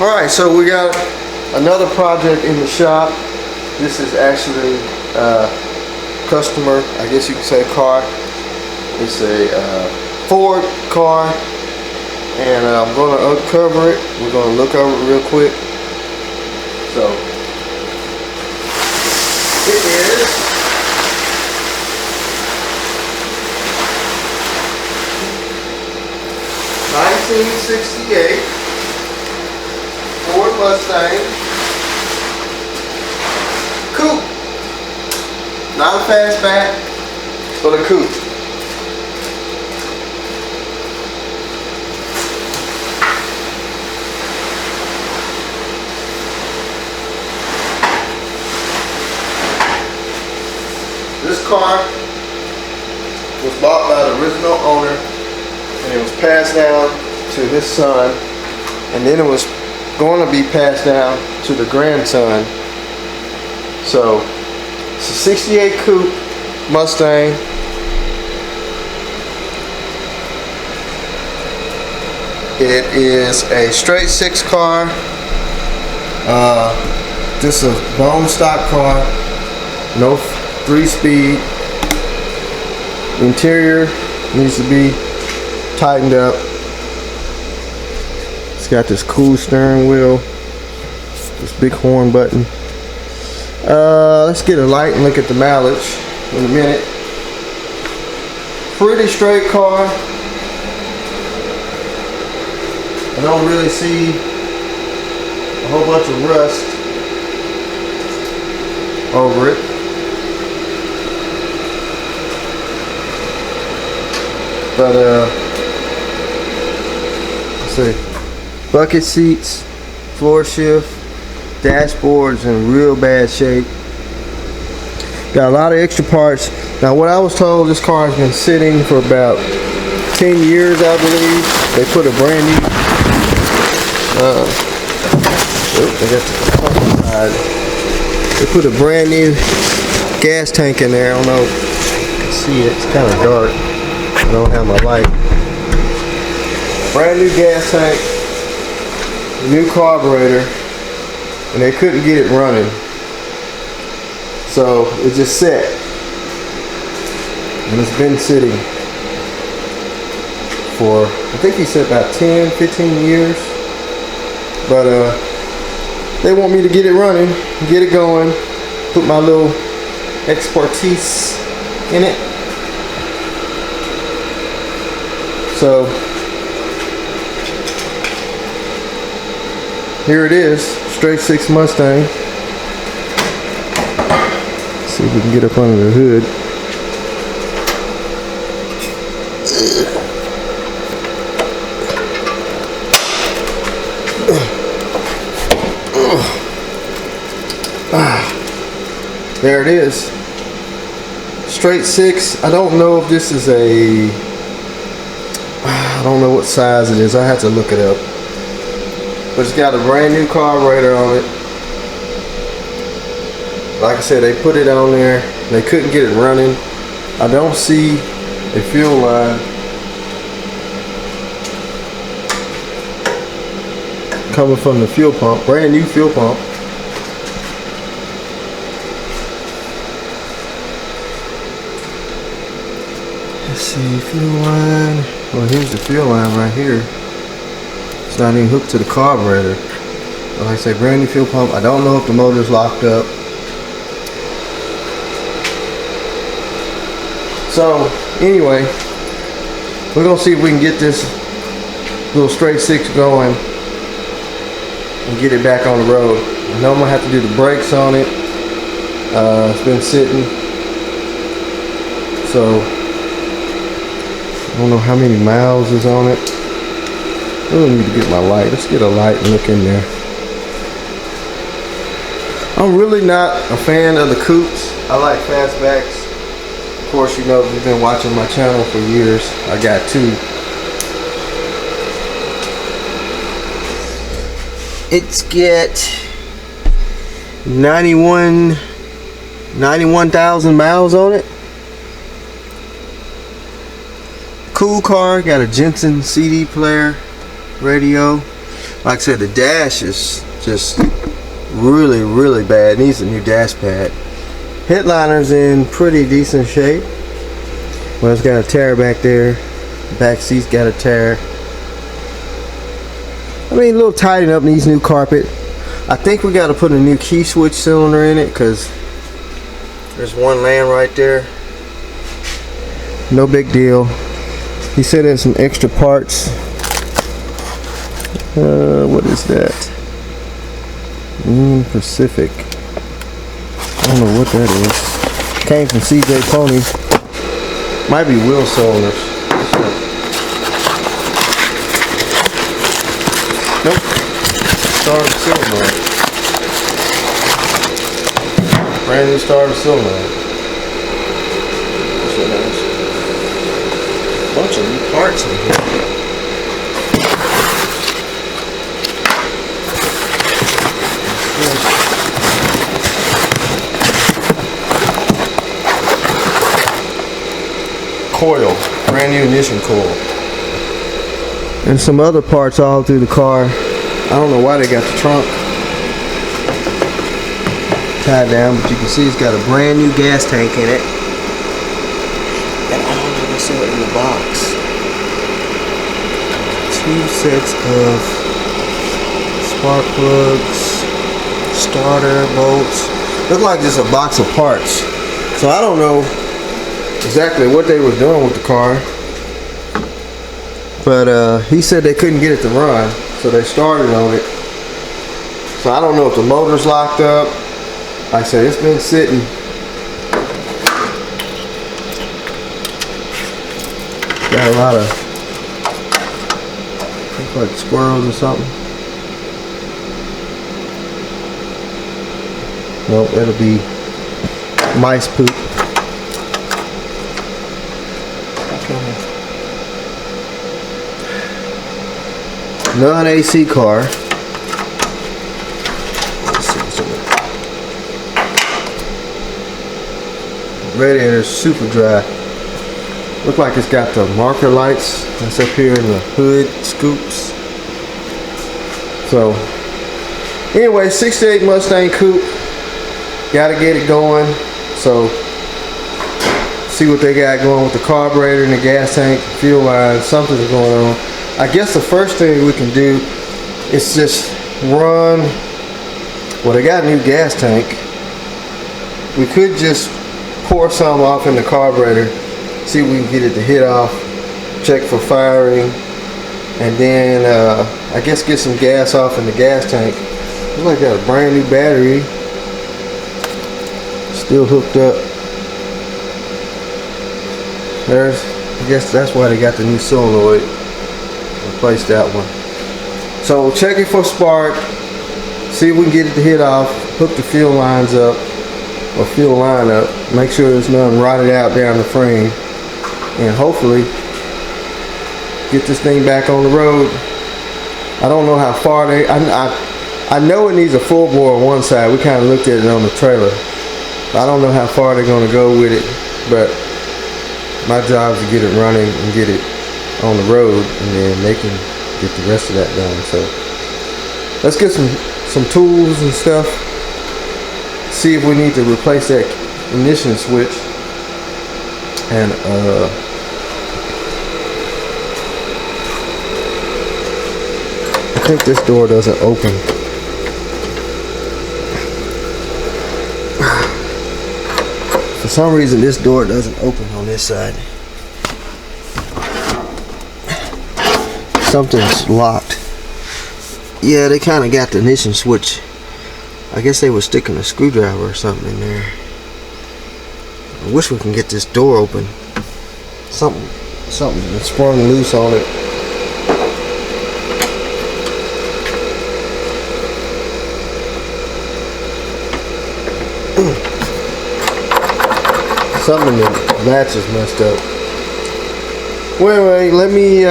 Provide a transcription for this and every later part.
Alright, so we got another project in the shop. This is actually a customer, I guess you could say, car. It's a Ford car, and I'm going to uncover it. We're going to look over it real quick. So, it is (1968) Ford Mustang coupe. Not a fastback, but a coupe. This car was bought by the original owner, and it was passed down to his son, and then it was going to be passed down to the grandson. So it's a 68 coupe Mustang. It is a straight six car. This is a bone stock car, no 3-speed. Interior needs to be tightened up. It's got this cool steering wheel, this big horn button. Let's get a light and look at the mileage in a minute. Pretty straight car. I don't really see a whole bunch of rust over it. But let's see. Bucket seats, floor shift, dashboard's in real bad shape. Got a lot of extra parts. Now, what I was told, this car has been sitting for about 10 years, I believe. They put a brand new they put a brand new gas tank in there. I don't know if you can see it. It's kind of dark. I don't have my light. Brand new gas tank, new carburetor, and they couldn't get it running. So it just sat, and it's been sitting for, I think he said, about 10-15 years. But they want me to get it running, get it going, put my little expertise in it. So here it is, straight six Mustang. Let's see if we can get up under the hood. There it is, straight six. I don't know if this is a, I don't know what size it is. I have to look it up. But it's got a brand new carburetor on it. Like I said, they put it on there. They couldn't get it running. I don't see a fuel line coming from the fuel pump. Brand new fuel pump. Let's see, fuel line. Well, here's the fuel line right here. It's not even hooked to the carburetor. Like I say, brand new fuel pump. I don't know if the motor's locked up. So, anyway, we're gonna see if we can get this little straight six going and get it back on the road. I know I'm gonna have to do the brakes on it. It's been sitting. So, I don't know how many miles is on it. I really need to get my light. Let's get a light and look in there. I'm really not a fan of the coupes. I like fastbacks. Of course, you know, if you've been watching my channel for years, I got two. It's got 91,000 miles on it. Cool car, got a Jensen CD player, radio. Like I said, the dash is just really bad. Needs a new dash pad. Headliner's in pretty decent shape. Well, it's got a tear back there. Back seat's got a tear. I mean, a little tighten up, needs new carpet. I think we got to put a new key switch cylinder in it because there's one laying right there. No big deal. He said there's some extra parts. What is that? Pacific. I don't know what that is. Came from CJ Pony. Might be wheel cylinders. Nope. Starter solenoid. Brand new starter solenoid. So there's a bunch of new parts in here. Coil, brand new ignition coil, and some other parts all through the car. I don't know why they got the trunk tied down, but you can see it's got a brand new gas tank in it, and I don't know what's in the box. 2 sets of spark plugs, starter bolts. Look like just a box of parts. So I don't know exactly what they were doing with the car, but he said they couldn't get it to run, so they started on it. So I don't know if the motor's locked up. Like I said, it's been sitting. Got a lot of, I think, like squirrels or something. Nope, it'll be mice poop. Non-AC car. Radiator's super dry. Look like it's got the marker lights that's up here in the hood scoops. So anyway, 68 Mustang coupe. Gotta get it going. So see what they got going with the carburetor and the gas tank, fuel line. Something's going on. I guess the first thing we can do is just run. Well, they got a new gas tank. We could just pour some off in the carburetor, see if we can get it to hit off, check for firing, and then I guess get some gas off in the gas tank. Looks like got a brand new battery, still hooked up. I guess that's why they got the new solenoid. Replace that one. So check it for spark, see if we can get it to hit off, hook the fuel lines up, or fuel line up, make sure there's nothing rotted out down the frame, and hopefully get this thing back on the road. I don't know how far I know it needs a full bore on one side. We kind of looked at it on the trailer. I don't know how far they're going to go with it, but my job is to get it running and get it on the road, and then they can get the rest of that done. So let's get some tools and stuff, see if we need to replace that ignition switch, and I think this door doesn't open. For some reason this door doesn't open on this side. Something's locked. Yeah, they kind of got the ignition switch. I guess they were sticking a screwdriver or something in there. I wish we can get this door open. Something that sprung loose on it. Something that latch is messed up. Well, anyway, let me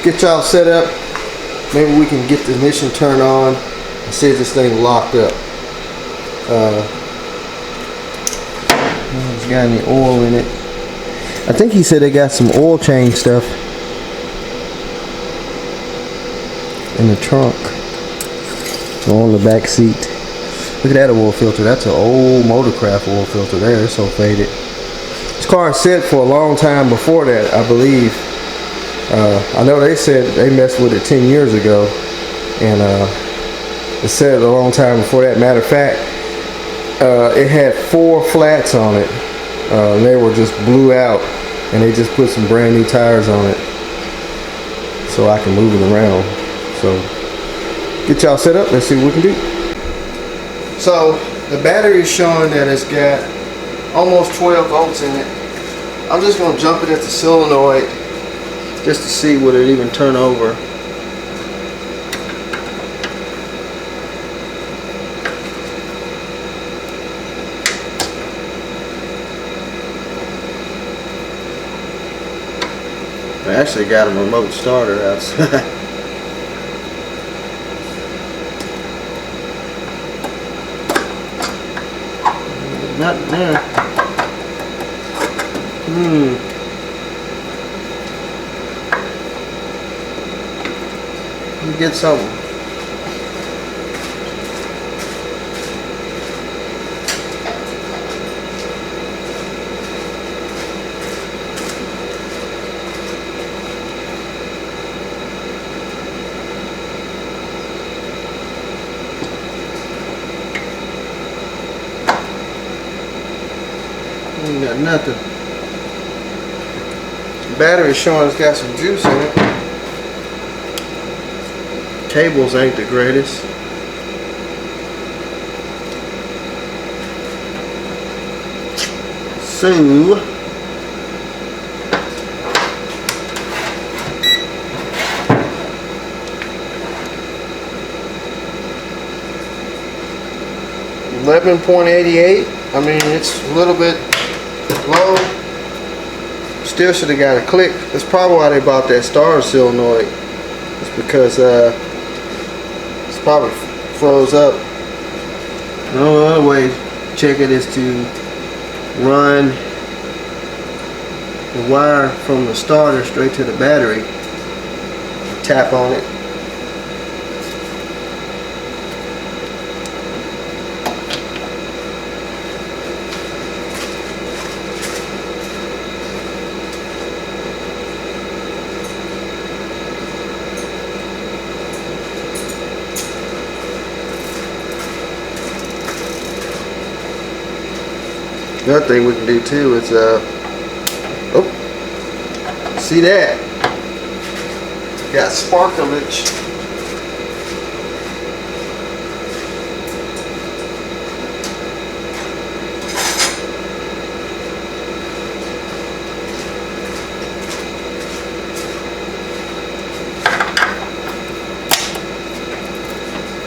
get y'all set up. Maybe we can get the ignition turned on and see if this thing locked up. It's got any oil in it. I think he said they got some oil change stuff. in the trunk or on the back seat. Look at that oil filter. That's an old Motorcraft oil filter there. It's so faded. This car set for a long time before that, I believe. I know they said they messed with it 10 years ago, and it said a long time before that. Matter of fact, it had 4 flats on it. They were just blew out, and they just put some brand new tires on it so I can move it around. So get y'all set up. Let's see what we can do. So the battery is showing that it's got almost 12 volts in it. I'm just going to jump it at the solenoid just to see would it even turn over. I actually got a remote starter outside. Nothing there. Let me get something. Ain't got nothing. The battery showing it's got some juice in it. Cables ain't the greatest. So 11.88. I mean, it's a little bit low. Still should have got a click. That's probably why they bought that star solenoid. It's because it's probably froze up. Another way to check it is to run the wire from the starter straight to the battery. Tap on it. The other thing we can do too is oh, see that? Got sparklage.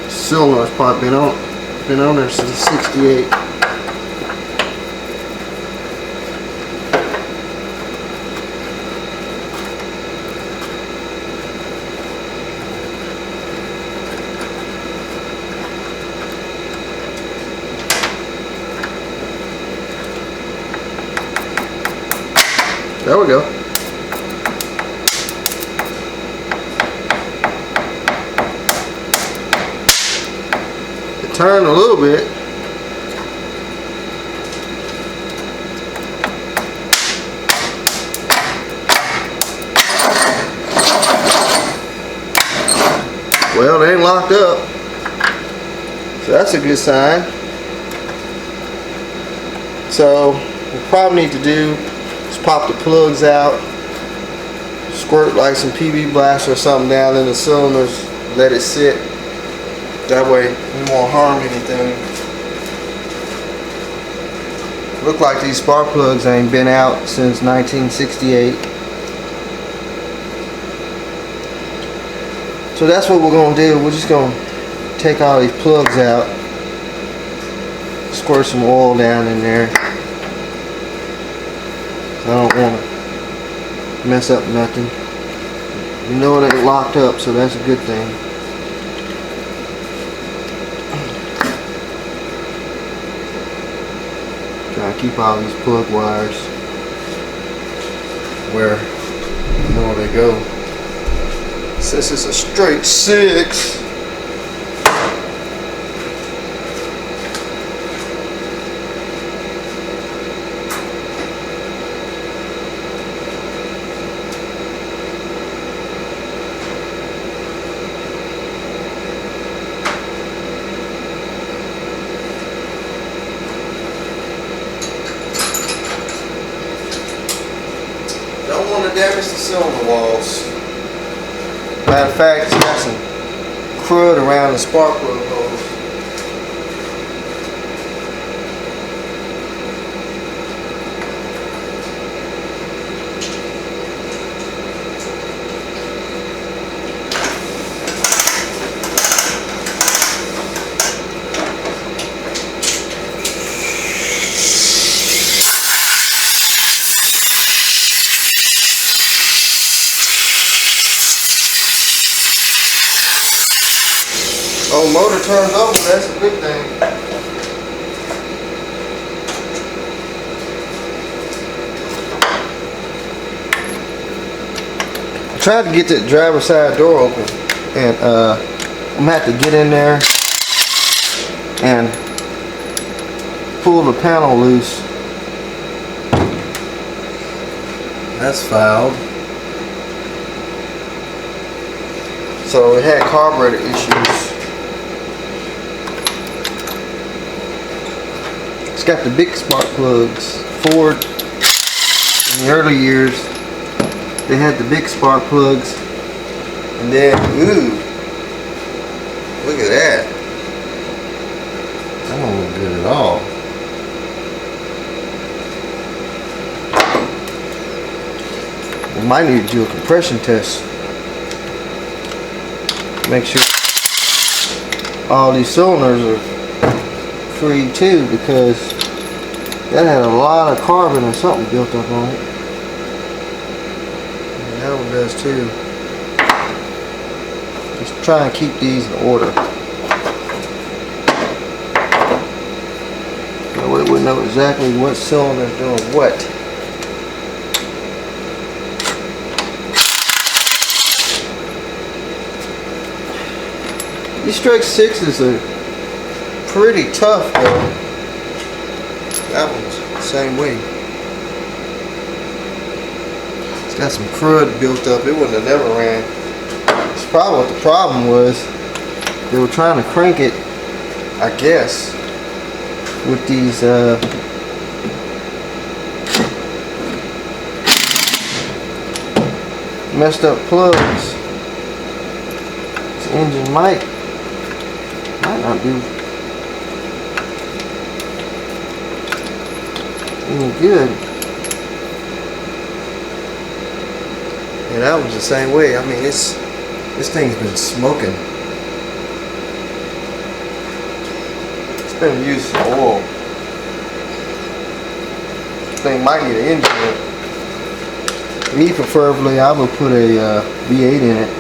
Cylinder's probably been on there since '68. There we go. It turned a little bit. Well, it ain't locked up. So that's a good sign. So we probably need to do is pop the plugs out, squirt like some PB blast or something down in the cylinders, let it sit. That way we won't harm anything. Look like these spark plugs ain't been out since 1968. So that's what we're going to do. We're just going to take all these plugs out, squirt some oil down in there. I don't want to mess up nothing. You know it ain't locked up, so that's a good thing. Try to keep all these plug wires where you know where they go. Since it's a straight 6. Don't want to damage the cylinder walls. Matter of fact, it's got some crud around the spark plug holes. Oh, motor turns over, that's a good thing. I tried to get the driver's side door open, and I'm gonna have to get in there and pull the panel loose. That's fouled. So it had carburetor issues. It's got the big spark plugs. Ford, in the early years, they had the big spark plugs, and then, ooh, look at that. That don't look good at all. We might need to do a compression test. Make sure all these cylinders are free too, because that had a lot of carbon or something built up on it. And that one does too. Just try and keep these in order. That way we know exactly what cylinder is doing what. These straight 6s are pretty tough though. That one's the same way. It's got some crud built up. It wouldn't have never ran. It's probably what the problem was. They were trying to crank it, I guess, with these messed up plugs. This engine might not do any good. Yeah, that was the same way. I mean, this thing's been smoking. It's been used some oil. This thing might need an engine. Me, preferably, I would put a V8 in it,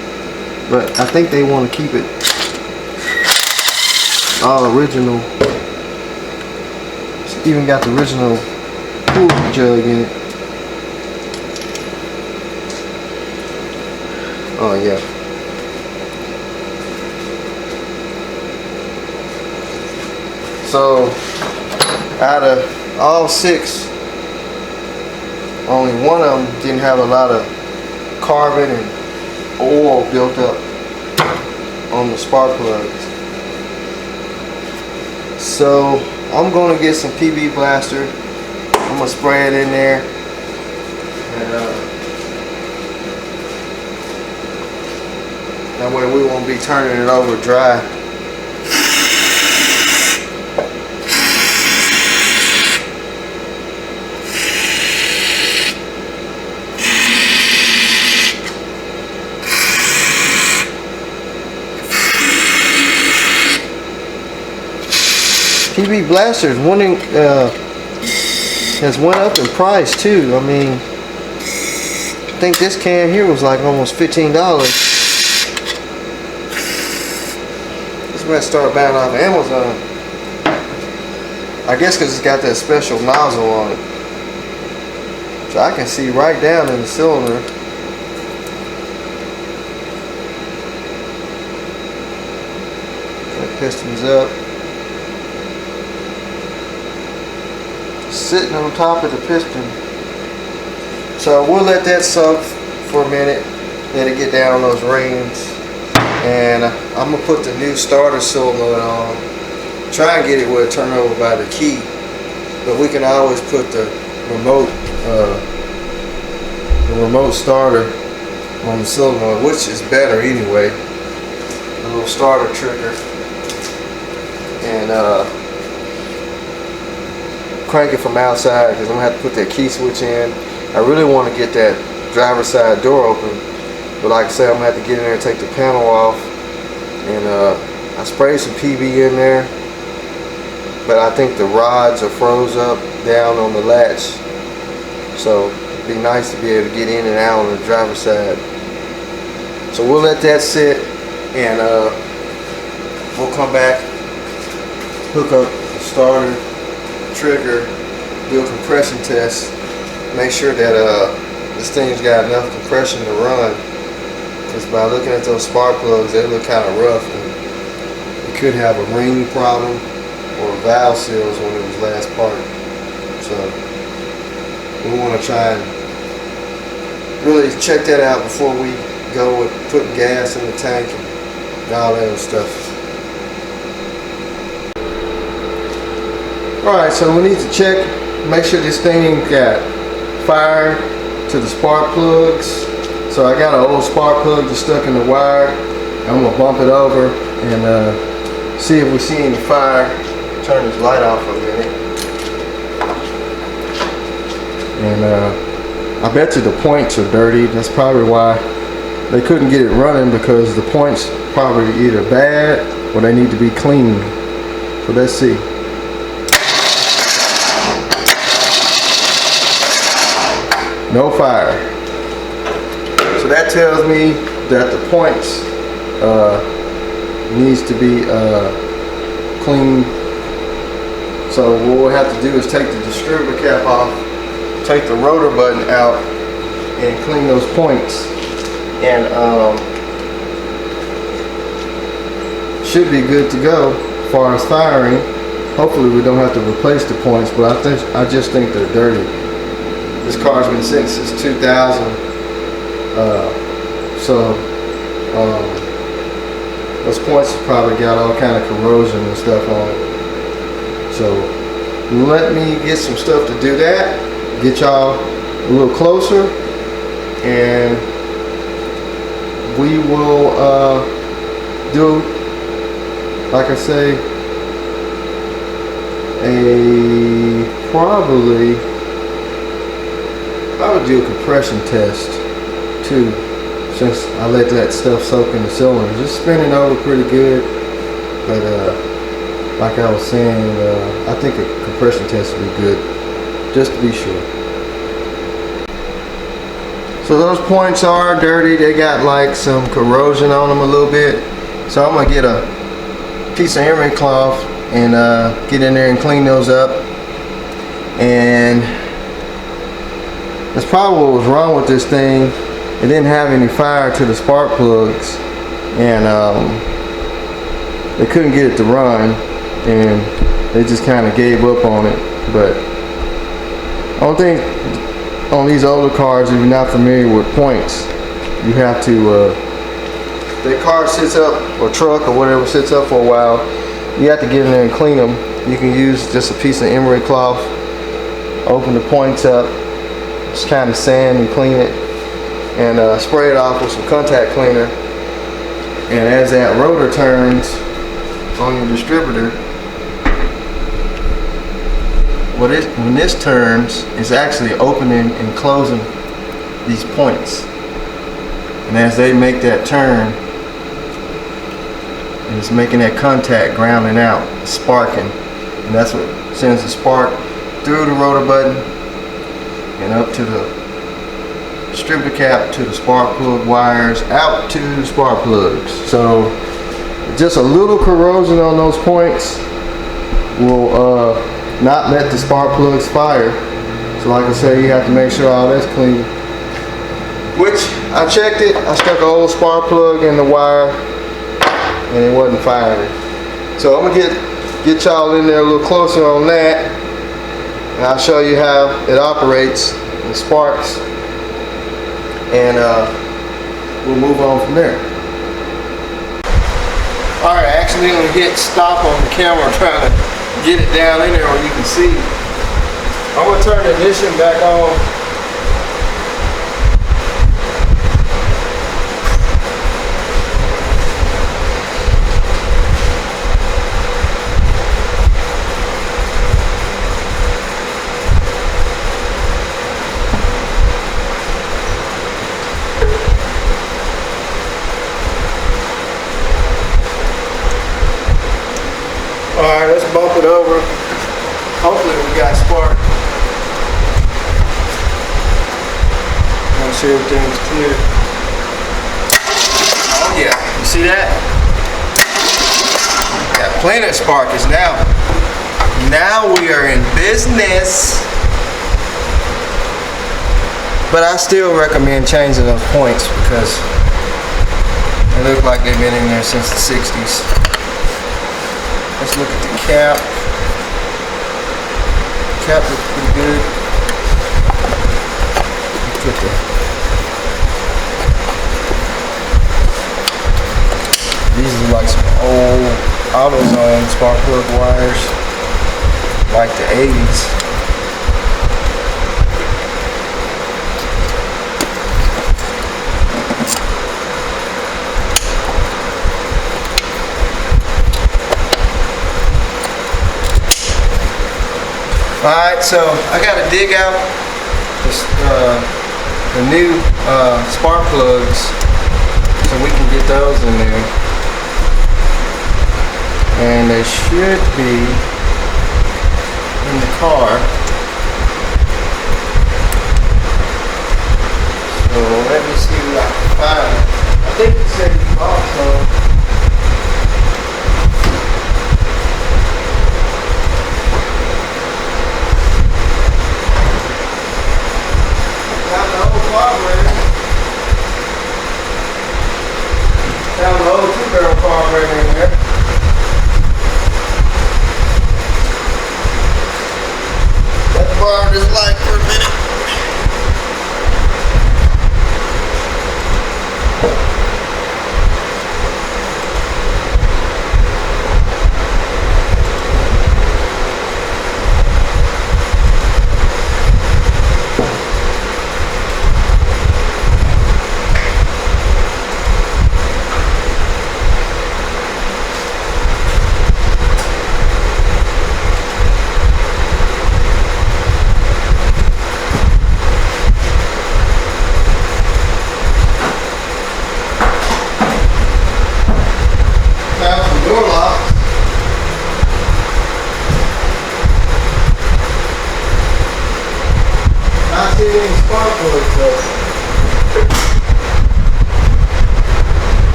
but I think they want to keep it all original. It's even got the original pool jug in it. Oh yeah. So out of all 6, only one of them didn't have a lot of carbon and oil built up on the spark plugs. So I'm going to get some PB Blaster. I'm going to spray it in there, and that way we won't be turning it over dry. PB Blasters has went up in price too. I mean, I think this can here was like almost $15. This might start buying off Amazon. I guess because it's got that special nozzle on it, so I can see right down in the cylinder. pistons up. Sitting on top of the piston. So we'll let that soak for a minute, let it get down on those rings, and I'm gonna put the new starter solenoid on. Try and get it where it turn over by the key, but we can always put the remote starter on the solenoid, which is better anyway. A little starter trigger, and crank it from outside, because I'm gonna have to put that key switch in. I really want to get that driver's side door open, but like I said, I'm gonna have to get in there and take the panel off. And I sprayed some PB in there, but I think the rods are froze up down on the latch, so it'd be nice to be able to get in and out on the driver's side. So we'll let that sit, and we'll come back, hook up the starter, trigger, do a compression test, make sure that this thing's got enough compression to run, because by looking at those spark plugs, they look kind of rough, and it could have a ring problem or valve seals when it was last parked. So we want to try and really check that out before we go with putting gas in the tank and all that other stuff. Alright, so we need to check, make sure this thing got fire to the spark plugs. So I got an old spark plug that's stuck in the wire. I'm going to bump it over and see if we see any fire. Turn this light off for a minute. And I bet you the points are dirty. That's probably why they couldn't get it running, because the points probably either bad or they need to be cleaned. So let's see. No fire. So that tells me that the points needs to be cleaned. So what we'll have to do is take the distributor cap off, take the rotor button out, and clean those points. And should be good to go as far as firing. Hopefully we don't have to replace the points, but I just think they're dirty. This car's been sitting since 2000, so those points have probably got all kind of corrosion and stuff on it. So let me get some stuff to do that, get y'all a little closer, and we will do, like I say, I would do a compression test too, since I let that stuff soak in the cylinder. Just spinning over pretty good, but like I was saying, I think a compression test would be good, just to be sure. So those points are dirty. They got like some corrosion on them a little bit. So I'm gonna get a piece of emery cloth and get in there and clean those up. And that's probably what was wrong with this thing. It didn't have any fire to the spark plugs, and they couldn't get it to run, and they just kind of gave up on it. But I don't think on these older cars, if you're not familiar with points, you have to, the car sits up, or truck or whatever sits up for a while, you have to get in there and clean them. You can use just a piece of emery cloth, open the points up, just kind of sand and clean it, and spray it off with some contact cleaner. And as that rotor turns on your distributor, when this turns, it's actually opening and closing these points. And as they make that turn, and it's making that contact, grounding out, sparking, and that's what sends the spark through the rotor button and up to the distributor cap, to the spark plug wires, out to the spark plugs. So just a little corrosion on those points will not let the spark plugs fire. So like I say, you have to make sure all that's clean. Which I checked it. I stuck an old spark plug in the wire and it wasn't firing. So I'm gonna get y'all in there a little closer on that, and I'll show you how it operates and sparks, and we'll move on from there. All right, actually I'm gonna hit stop on the camera trying to get it down in there where you can see. I'm gonna turn the ignition back on. Alright, let's bump it over. Hopefully we got spark. Make sure everything's clear. Oh yeah, you see that? Got plenty of sparkers now. Now we are in business. But I still recommend changing those points because they look like they've been in there since the 60s. Let's look at the cap. Cap looks pretty good. Look at these are like some old AutoZone spark plug wires, like the 80s. Alright, so I gotta dig out this, the new spark plugs so we can get those in there. And they should be in the car. So let me see what I can find. I think it said you bought some. Found an old 2-barrel carburetor in there. Let's borrow this light for a minute.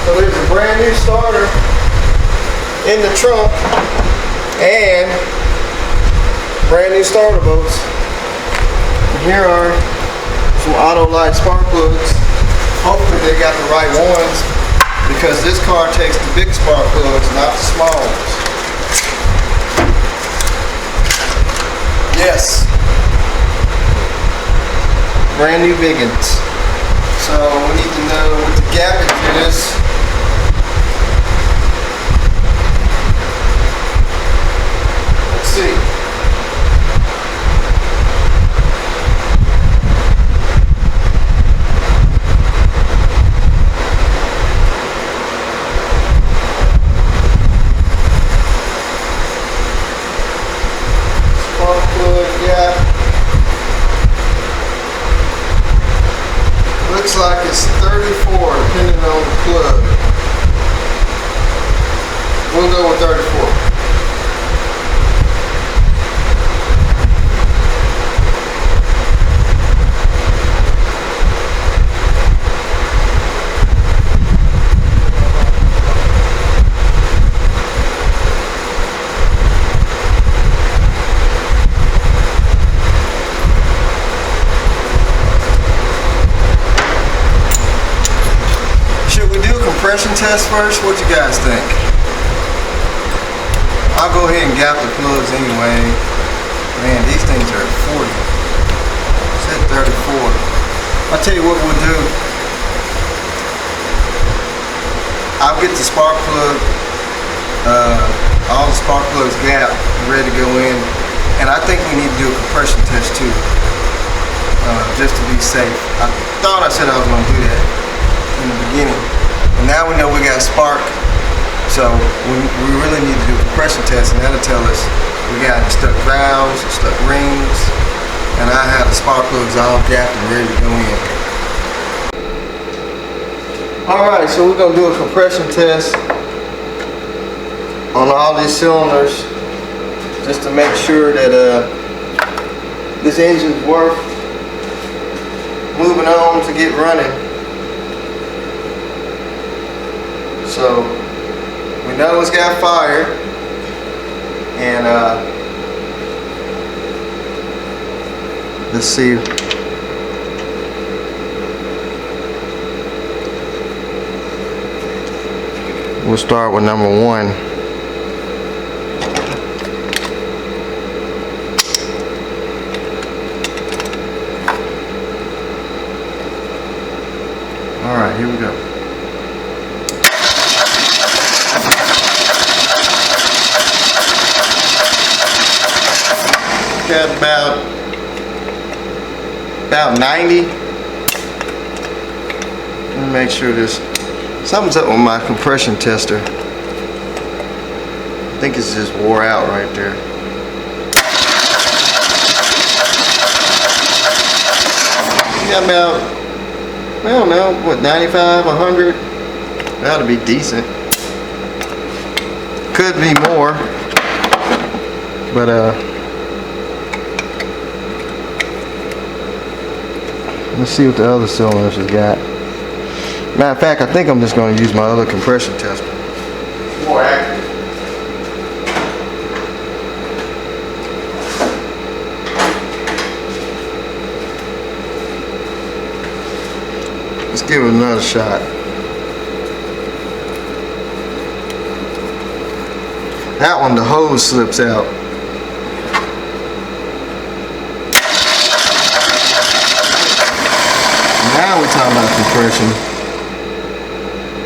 So there's a brand new starter in the trunk and brand new starter bolts. And here are some Auto-Light spark plugs. Hopefully they got the right ones because this car takes the big spark plugs, not the small ones. Yes. Brand new big ones. So we need to know what the gappage is. Let's see. compression test first? What you guys think? I'll go ahead and gap the plugs anyway. Man, these things are at 40. It's at 34. I'll tell you what we'll do. I'll get the spark plug, all the spark plugs gapped, ready to go in. And I think we need to do a compression test too, just to be safe. I thought I said I was going to do that in the beginning. But now we know we got spark, so we really need to do a compression test, and that'll tell us we got stuck valves, stuck rings, and I have the spark plugs all gapped and ready to go in. Alright, so we're going to do a compression test on all these cylinders just to make sure that this engine's worth moving on to get running. So we know it's got fire, and let's see. We'll start with number 1. All right, here we go. Got about 90. Let me make sure this. Something's up with my compression tester. I think it's just wore out right there. Got about, I don't know, what, 95, 100? That ought to be decent. Could be more, but let's see what the other cylinders has got. Matter of fact, I think I'm just going to use my other compression tester. More accurate. Let's give it another shot. That one, the hose slips out. Now we're talking about compression.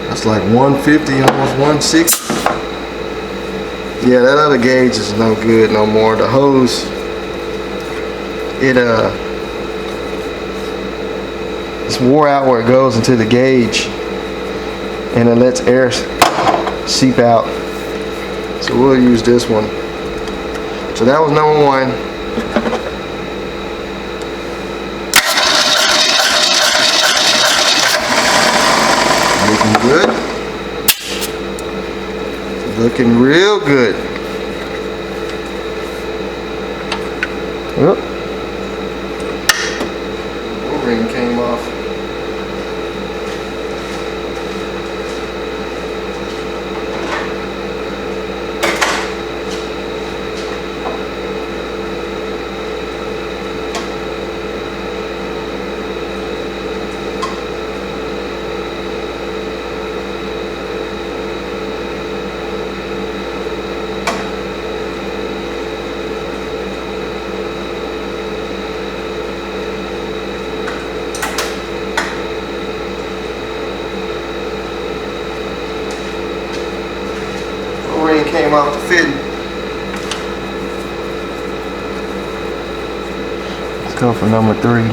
That's like 150, almost 160. Yeah, that other gauge is no good no more. The hose, it's wore out where it goes into the gauge, and it lets air seep out. So we'll use this one. So that was number 1. Looking good. Looking real good. Oh. O-ring came off. O-ring came off the fitting. Let's go for number 3.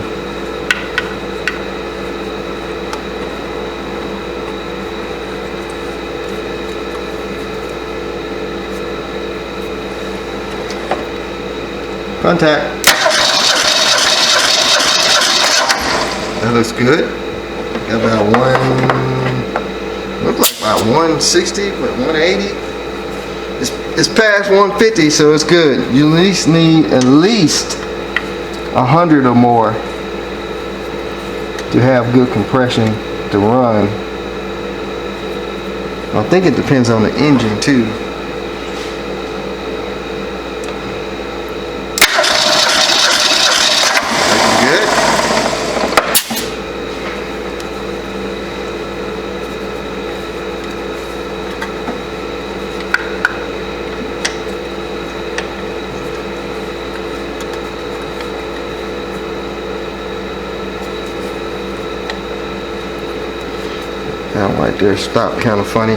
Contact. That looks good. Got about look like about 160, but 180. It's past 150, so it's good. You at least need at least 100 or more to have good compression to run. I think it depends on the engine too. Good. there stopped kind of funny.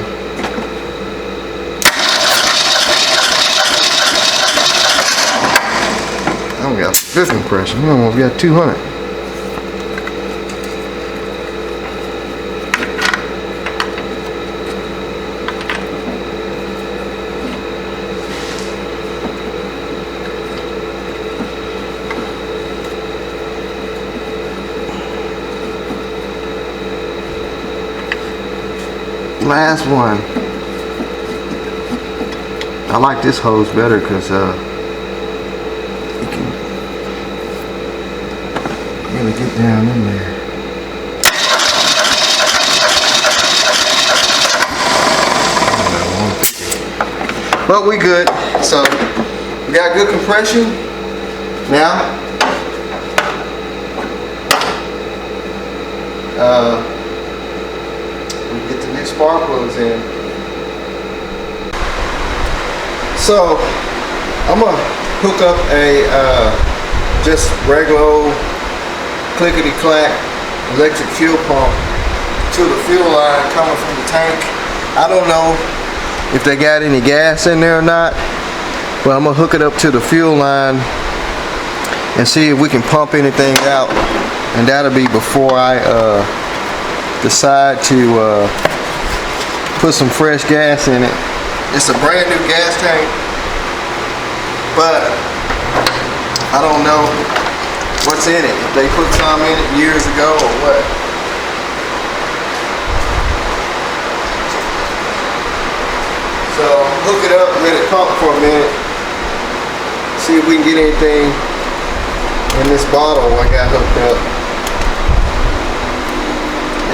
I don't got this compression. We almost got 200. Last one. I like this hose better because you can really get down in there. But we good. So we got good compression. Now we get the new spark plugs in. So I'm gonna hook up a just regular old clickety-clack electric fuel pump to the fuel line coming from the tank. I don't know if they got any gas in there or not, but I'm gonna hook it up to the fuel line and see if we can pump anything out, and that'll be before I decide to put some fresh gas in it. It's a brand new gas tank, but I don't know what's in it, if they put some in it years ago or what. So hook it up, let it pump for a minute, see if we can get anything in this bottle I got hooked up.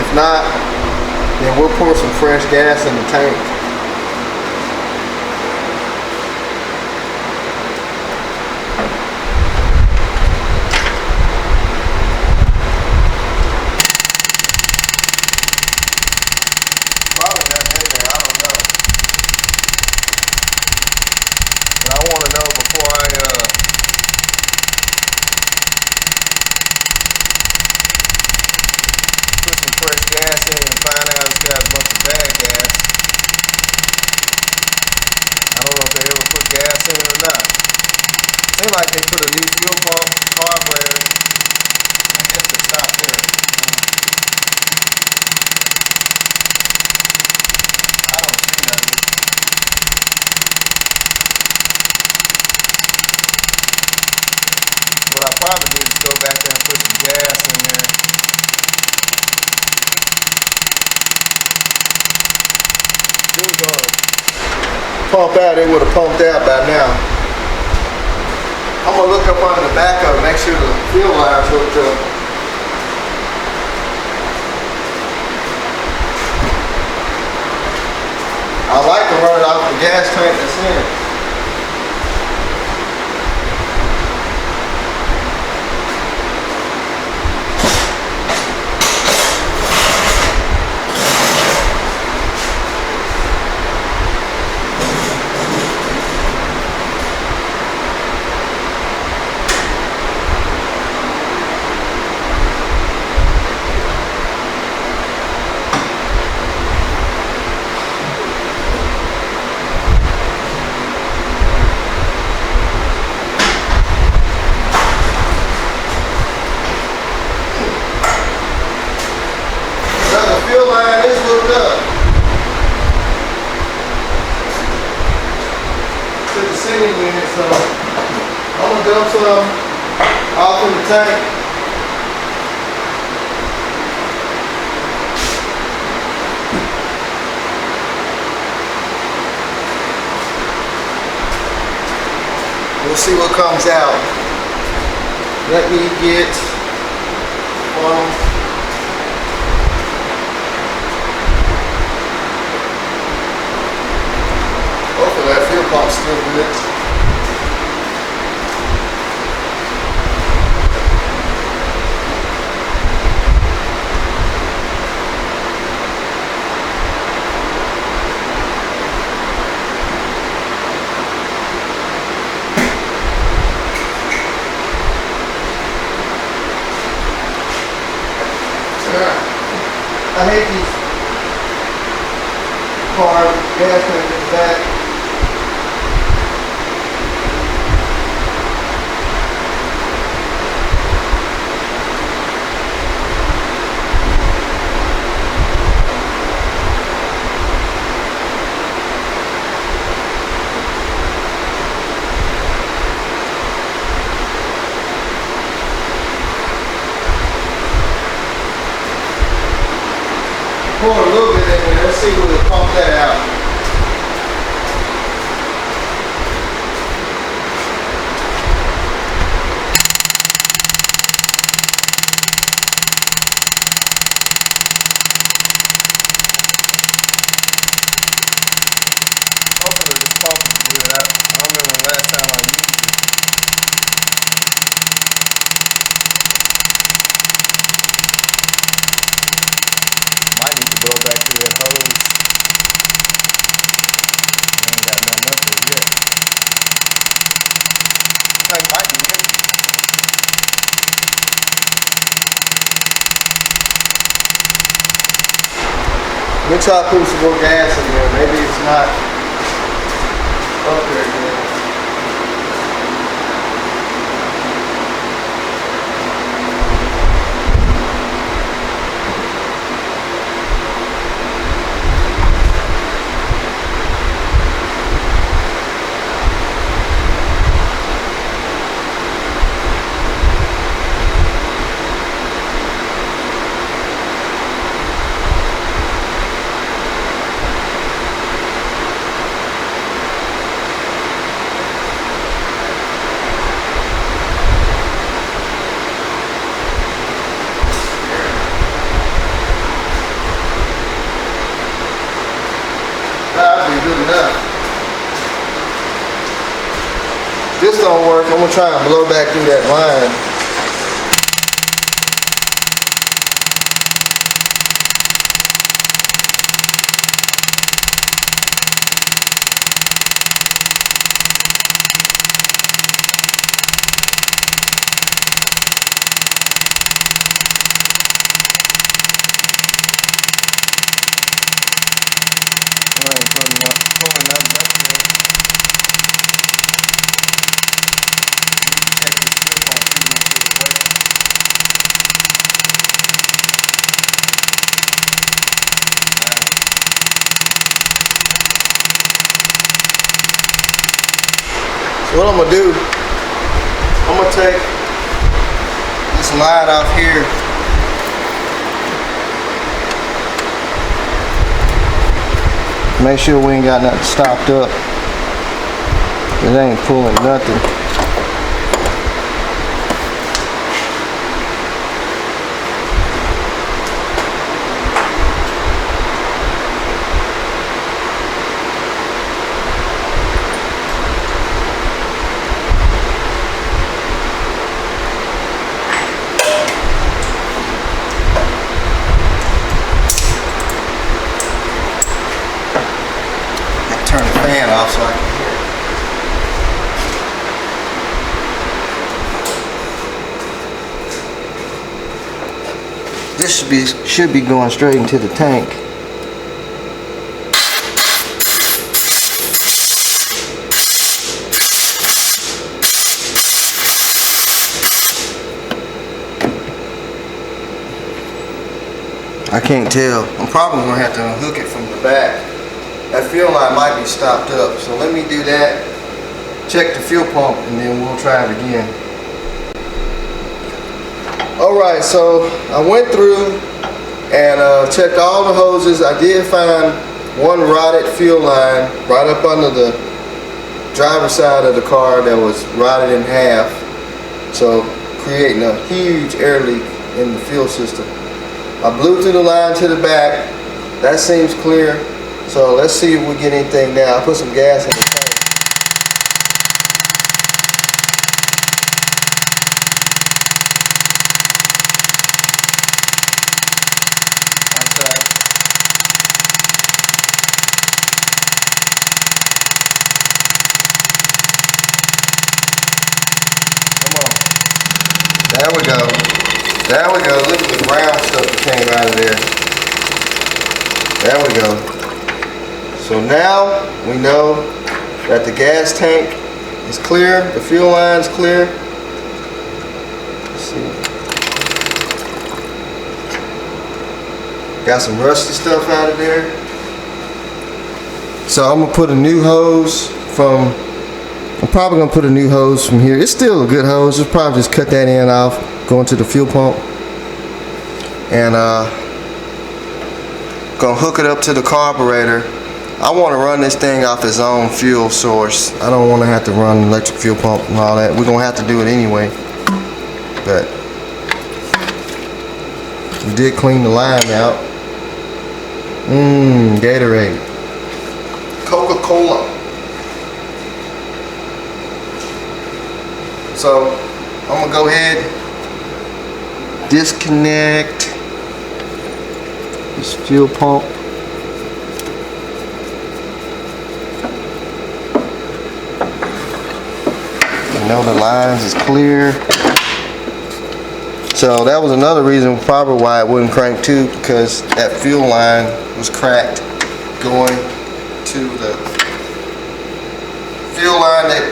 If not, then we'll pour some fresh gas in the tank. Probably nothing in there, I don't know. But I want to know before I put some fresh gas in and find out it's got a bunch of bad gas. I don't know if they ever put gas in it or not. Seems like they put a new fuel pump, carburetor. I guess they stopped there. I don't see nothing. But I probably need to go back there and put some gas in there. If it was gonna pump out, it would have pumped out by now. I'm gonna look up under the back of it, make sure the fuel line's hooked up. I like to run it off the gas tank that's in it. The fuel line is hooked up to the sending unit, so I'm gonna dump some off in the tank. We'll see what comes out. Let me get one. Hopefully that fuel pump's still good. I hate these gas tank in the back. Pour a little bit in there. Let's see if we can pump that out. Hopefully this pump is good. I don't remember the last time I used it. Might need to go back to that hose. We ain't got nothing up there yet. Thing might be leaking. Let me try to put some more gas in there. Maybe it's not up there yet. That'd be good enough. If this don't work, I'm gonna try and blow back through that line. So what I'm gonna do, I'm gonna take this line off here. Make sure we ain't got nothing stopped up. It ain't pulling nothing. Turn the fan off so I can hear it. This should be going straight into the tank. I can't tell. I'm probably gonna have to unhook it from the back. That fuel line might be stopped up, so let me do that, check the fuel pump, and then we'll try it again. Alright, so I went through and checked all the hoses. I did find one rotted fuel line right up under the driver's side of the car that was rotted in half, so creating a huge air leak in the fuel system. I blew through the line to the back. That seems clear. So let's see if we get anything down. I'll put some gas in the tank. One second. Come on. There we go. There we go. Look at the brown stuff that came out of there. There we go. So now we know that the gas tank is clear, the fuel line's clear. Let's see. Got some rusty stuff out of there. So I'm gonna put a new hose from, I'm probably gonna put a new hose from here. It's still a good hose, just probably just cut that end off, go into the fuel pump, and gonna hook it up to the carburetor. I want to run this thing off its own fuel source. I don't want to have to run an electric fuel pump and all that. We're gonna have to do it anyway. But we did clean the line out. Gatorade. Coca-Cola. So I'm gonna go ahead, disconnect this fuel pump. I know the lines is clear. So that was another reason probably why it wouldn't crank too, because that fuel line was cracked going to the fuel line that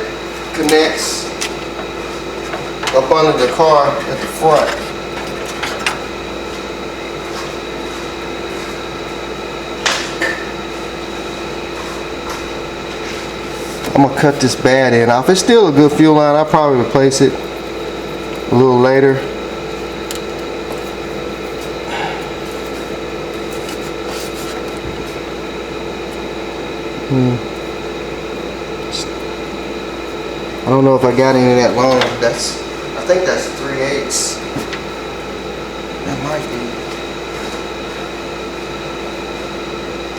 connects up under the car at the front. I'm gonna cut this bad end off. It's still a good fuel line. I'll probably replace it a little later. I don't know if I got any of that long. I think that's 3/8. That might be.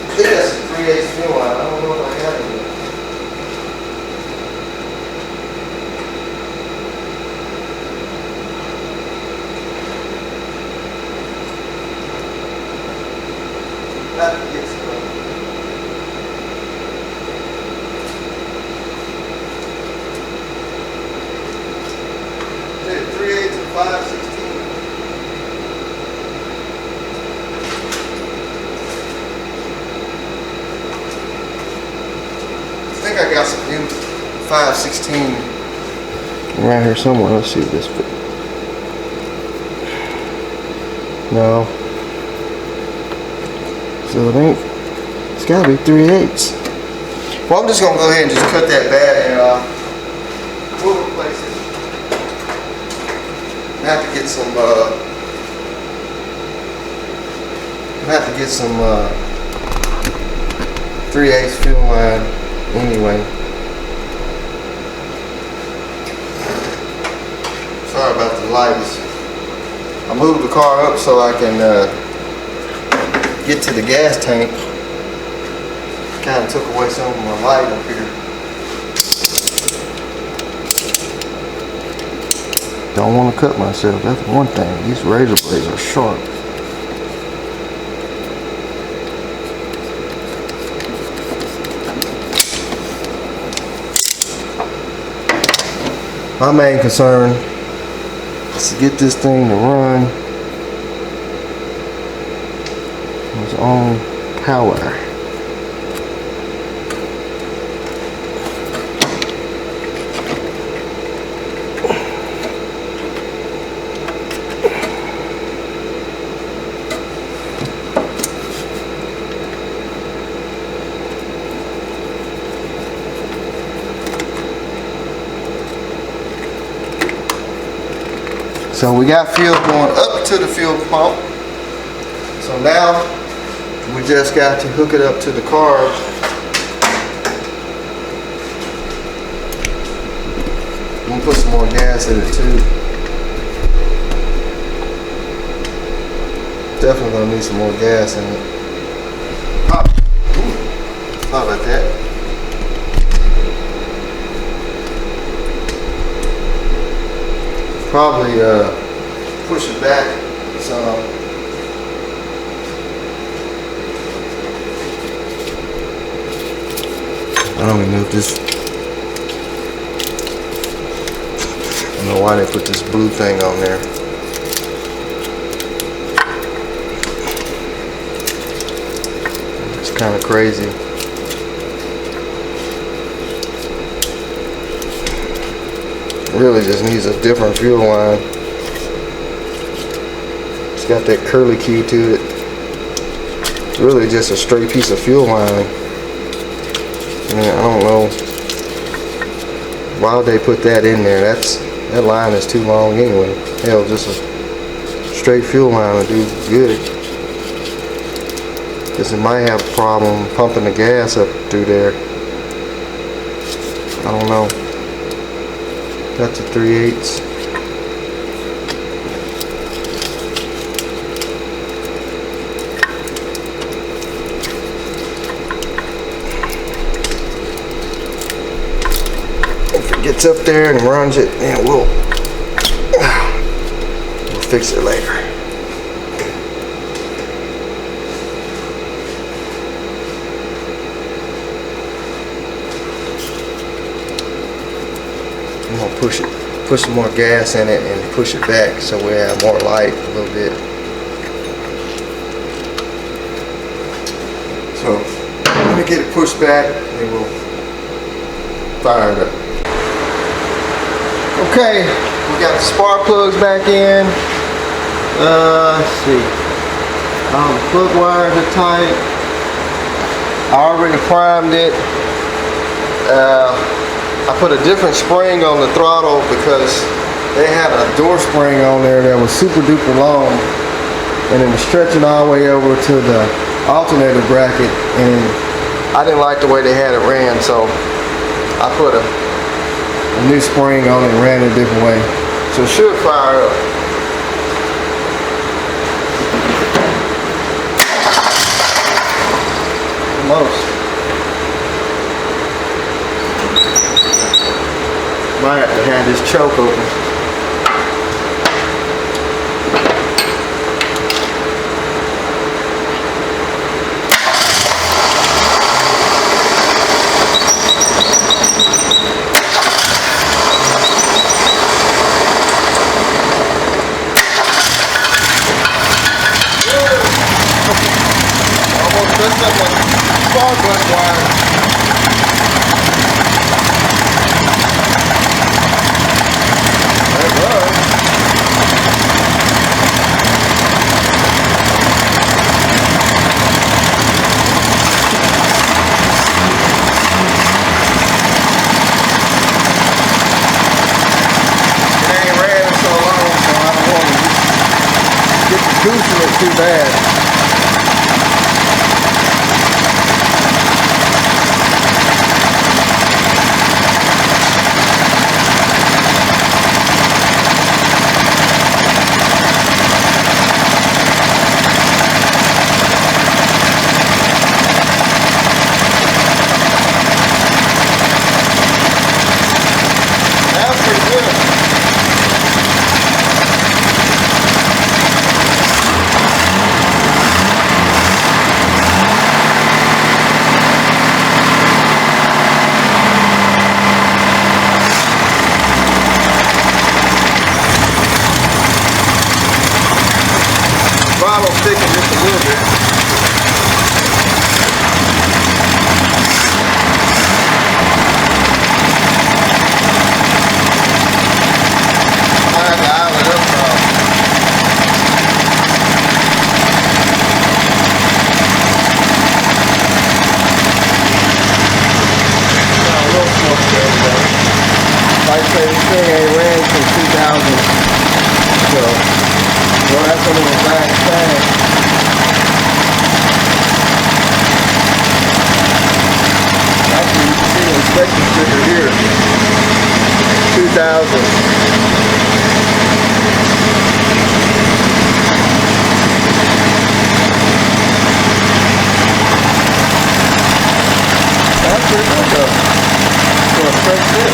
I think that's a 3/8 fuel line. I don't know if I got it. I think I got some new 5/16 around here somewhere. Let's see if this fits. No. So it ain't. It's gotta be 3/8. Well, I'm just gonna go ahead and just cut that bad end off. We'll replace it. I have to get some. I have to get some 3/8 fuel line anyway. Sorry about the lights. I moved the car up so I can get to the gas tank. Kind of took away some of my light up here. Don't want to cut myself, that's one thing. These razor blades are sharp. My main concern is to get this thing to run on its own power. So we got fuel going up to the fuel pump. So now we just got to hook it up to the carbs. I'm gonna put some more gas in it too. Definitely gonna need some more gas in it. Oh, sorry about that. Probably push it back some. I don't even know if this, I don't know why they put this blue thing on there. It's kind of crazy. Really just needs a different fuel line. It's got that curly key to it. Really just a straight piece of fuel line. I mean, I don't know why they put that in there. That line is too long anyway. Hell, just a straight fuel line would do good. Because it might have a problem pumping the gas up through there. I don't know. That's a 3/8. If it gets up there and runs it, then we'll fix it later. I'm gonna push some more gas in it and push it back so we have more light a little bit. So let me get it pushed back and we'll fire it up. Okay, we got the spark plugs back in. Let's see. The plug wires are tight. I already primed it. I put a different spring on the throttle because they had a door spring on there that was super duper long, and it was stretching all the way over to the alternator bracket, and I didn't like the way they had it ran, so I put a new spring on it and ran it a different way. So it should fire up. Almost. Might have to have this choke open. Almost messed up my spark plug wire. Goosing it too bad. That's pretty good. Throttle sticking just a little bit. I have to dial it up now. A little smoke there, though. Like I say, this thing ain't ran since 2000. So, well, that's when it was nice thing. Actually, you can see the inspection sticker here. 2000. That's pretty good though. For a fresh fit.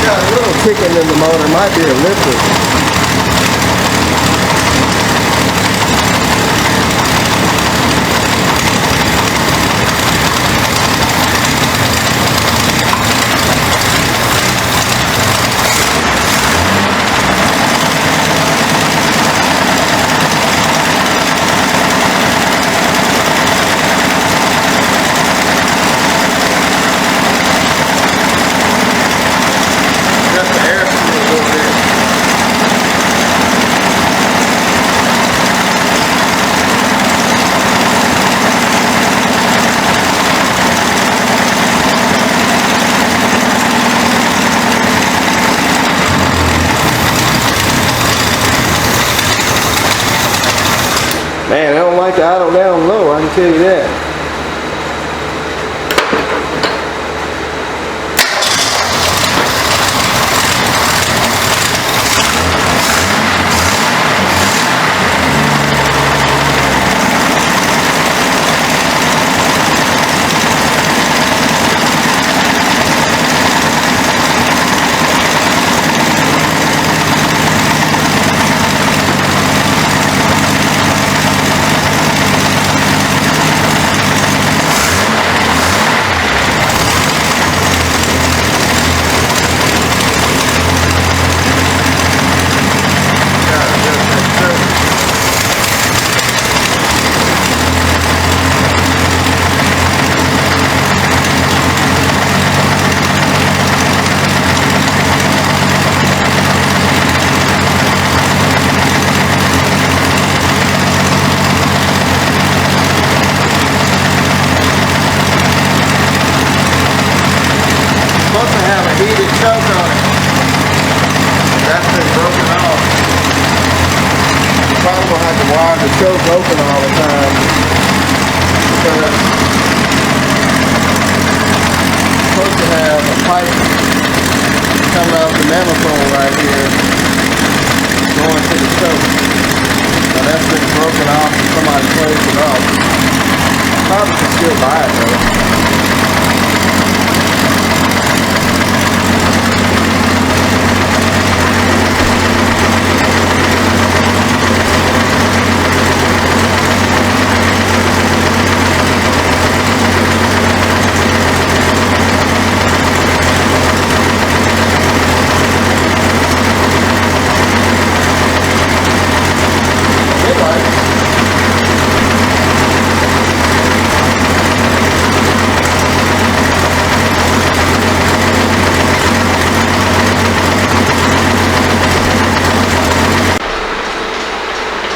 A little kicking in the motor, might be a lifter. Man, I don't like the idle down low, I can tell you that. Heated choke on it. That's been broken off. You probably gonna have to wire the choke open all the time because you're supposed to have a pipe coming out the manifold right here going to the choke. Now that's been broken off and somebody closed it off. Probably can still buy it though.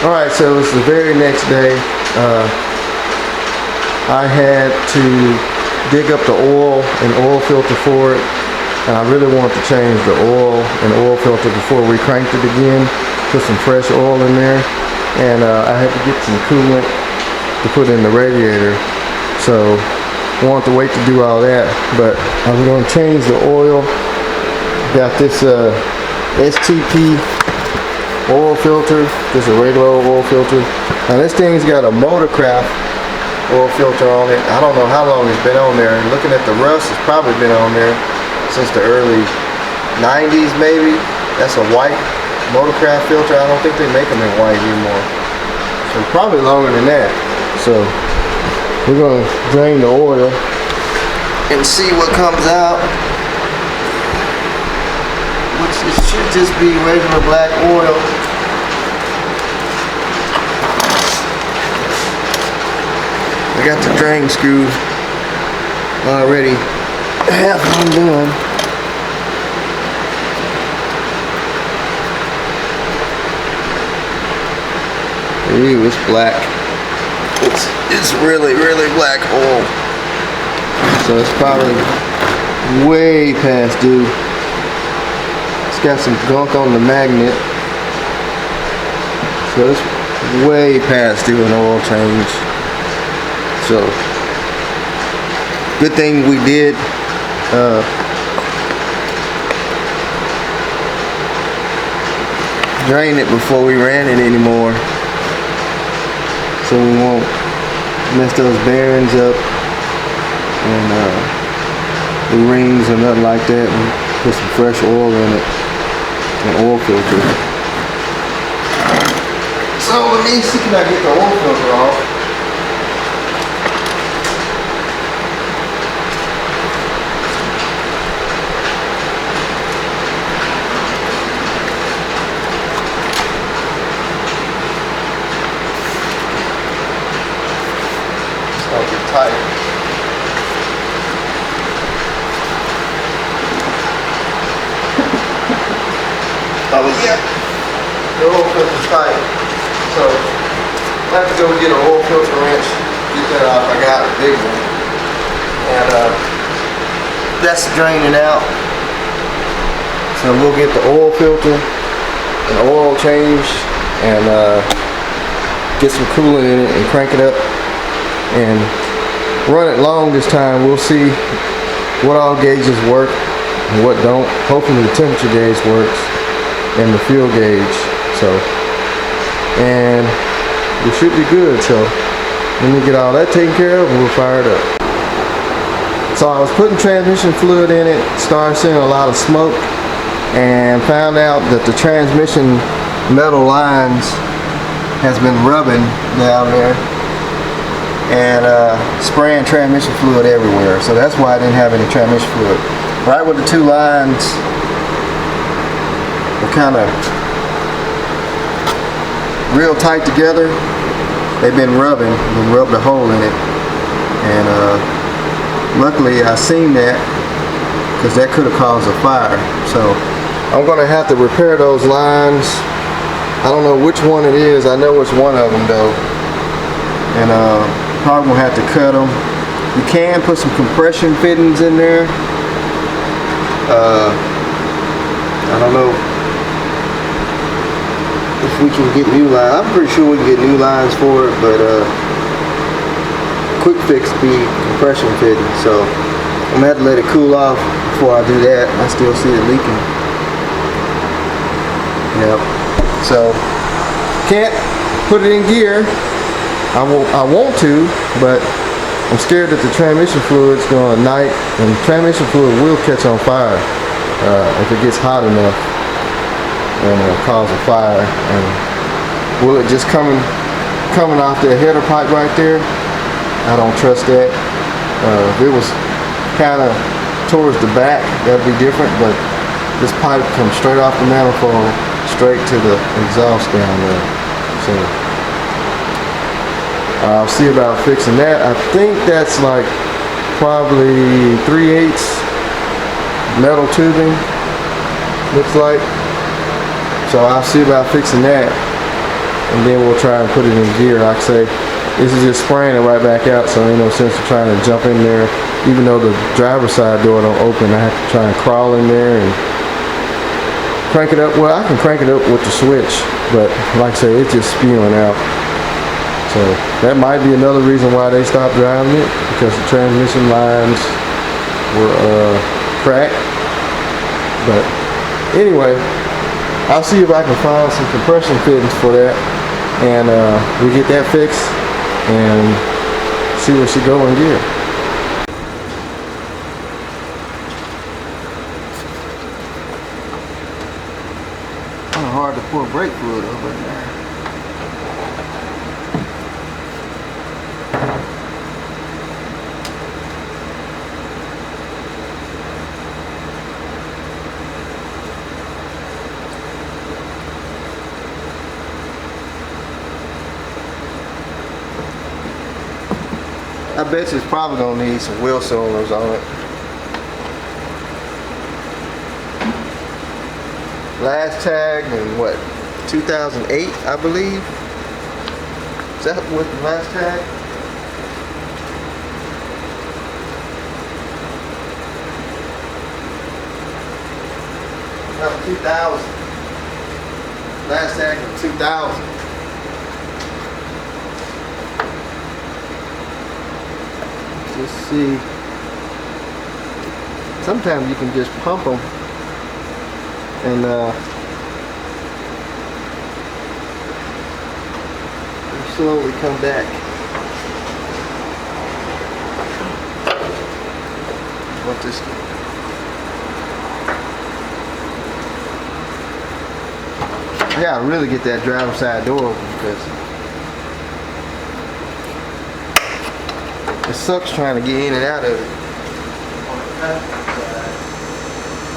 Alright, so it's the very next day. I had to dig up the oil and oil filter for it. And I really wanted to change the oil and oil filter before we cranked it again. Put some fresh oil in there. And I had to get some coolant to put in the radiator. So I wanted to wait to do all that. But I'm going to change the oil. Got this STP oil filter, just a regular oil filter. Now this thing's got a Motorcraft oil filter on it. I don't know how long it's been on there. Looking at the rust, it's probably been on there since the early 90s maybe. That's a white Motorcraft filter. I don't think they make them in white anymore. So probably longer than that. So we're gonna drain the oil and see what comes out. Which it should just be regular black oil. I got the drain screw already half undone. Ooh, it's black. It's really black oil. So it's probably way past due. It's got some gunk on the magnet, so it's way past due an oil change. So good thing we did drain it before we ran it anymore, so we won't mess those bearings up and the rings or nothing like that, and put some fresh oil in it. An oil filter. So let me see, can I get the oil filter off? It's gonna get tight. Oh yeah, the oil filter's tight, so I have to go get an oil filter wrench, get that off. I got a big one, and that's draining out. So we'll get the oil filter and oil changed, and get some coolant in it and crank it up and run it long this time. We'll see what all gauges work and what don't. Hopefully the temperature gauge works and the fuel gauge. So, and we should be good. So when we get all that taken care of, we'll fire it up. So I was putting transmission fluid in it, started seeing a lot of smoke, and found out that the transmission metal lines has been rubbing down there and spraying transmission fluid everywhere. So that's why I didn't have any transmission fluid. Right where the two lines were kind of real tight together, they've been rubbed a hole in it. And luckily I seen that, because that could have caused a fire. So I'm going to have to repair those lines. I don't know which one it is. I know it's one of them though. And probably going to have to cut them. You can put some compression fittings in there. I don't know if we can get new lines. I'm pretty sure we can get new lines for it, but quick fix be compression fitting. So I'm gonna have to let it cool off before I do that. I still see it leaking. Yep. So can't put it in gear. I want to, but I'm scared that the transmission fluid's going to ignite, and transmission fluid will catch on fire if it gets hot enough and cause a fire. And will it just coming off the header pipe right there? I don't trust that. If it was kind of towards the back, that'd be different, but this pipe comes straight off the manifold straight to the exhaust down there. So I'll see about fixing that. I think that's like probably 3/8 metal tubing, looks like. So I'll see about fixing that, and then we'll try and put it in gear. Like I say, this is just spraying it right back out, so ain't no sense of trying to jump in there. Even though the driver's side door don't open, I have to try and crawl in there and crank it up. Well, I can crank it up with the switch, but like I say, it's just spewing out. So that might be another reason why they stopped driving it, because the transmission lines were cracked. But anyway, I'll see if I can find some compression fittings for that, and we get that fixed and see where she go in gear. Kind of hard to pour brake fluid over in there. I bet you it's probably gonna need some wheel cylinders on it. Last tagged in what, 2008, I believe? Is that what the last tag? No, 2000. Last tag in 2000. Let's see. Sometimes you can just pump them and slowly come back. Want this? I gotta really get that driver's side door open, because it sucks trying to get in and out of it.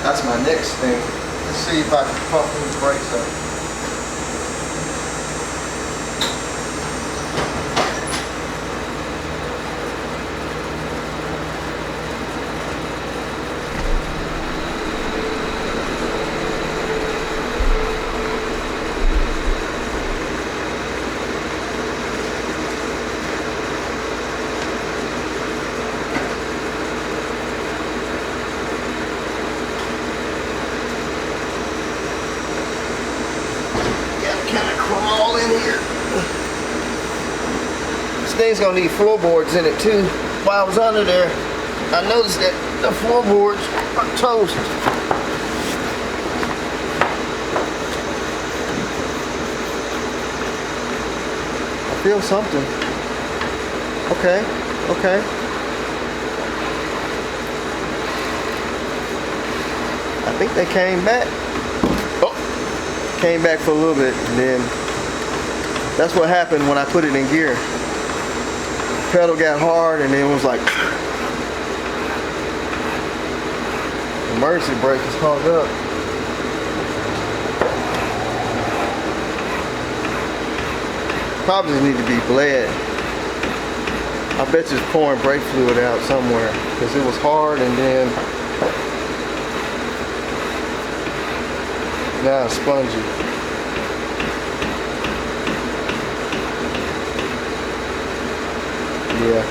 That's my next thing. Let's see if I can pump these brakes up. thing's gonna need floorboards in it too. While I was under there, I noticed that the floorboards are toast. I feel something. Okay, okay. I think they came back. Oh, came back for a little bit, and then that's what happened when I put it in gear. Pedal got hard, and then it was like, emergency brake is hung up. Probably need to be bled. I bet you it's pouring brake fluid out somewhere because it was hard, and then now it's spongy. Yeah,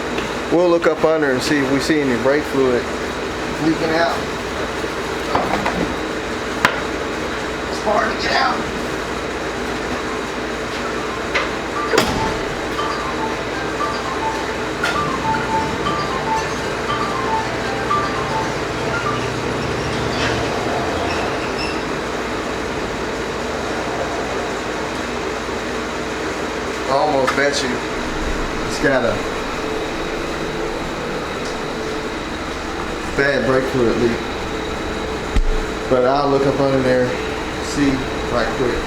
we'll look up under and see if we see any brake fluid leaking out. It's hard to get out. I almost bet you it's got a bad brake fluid leak. But I'll look up under there, see right quick.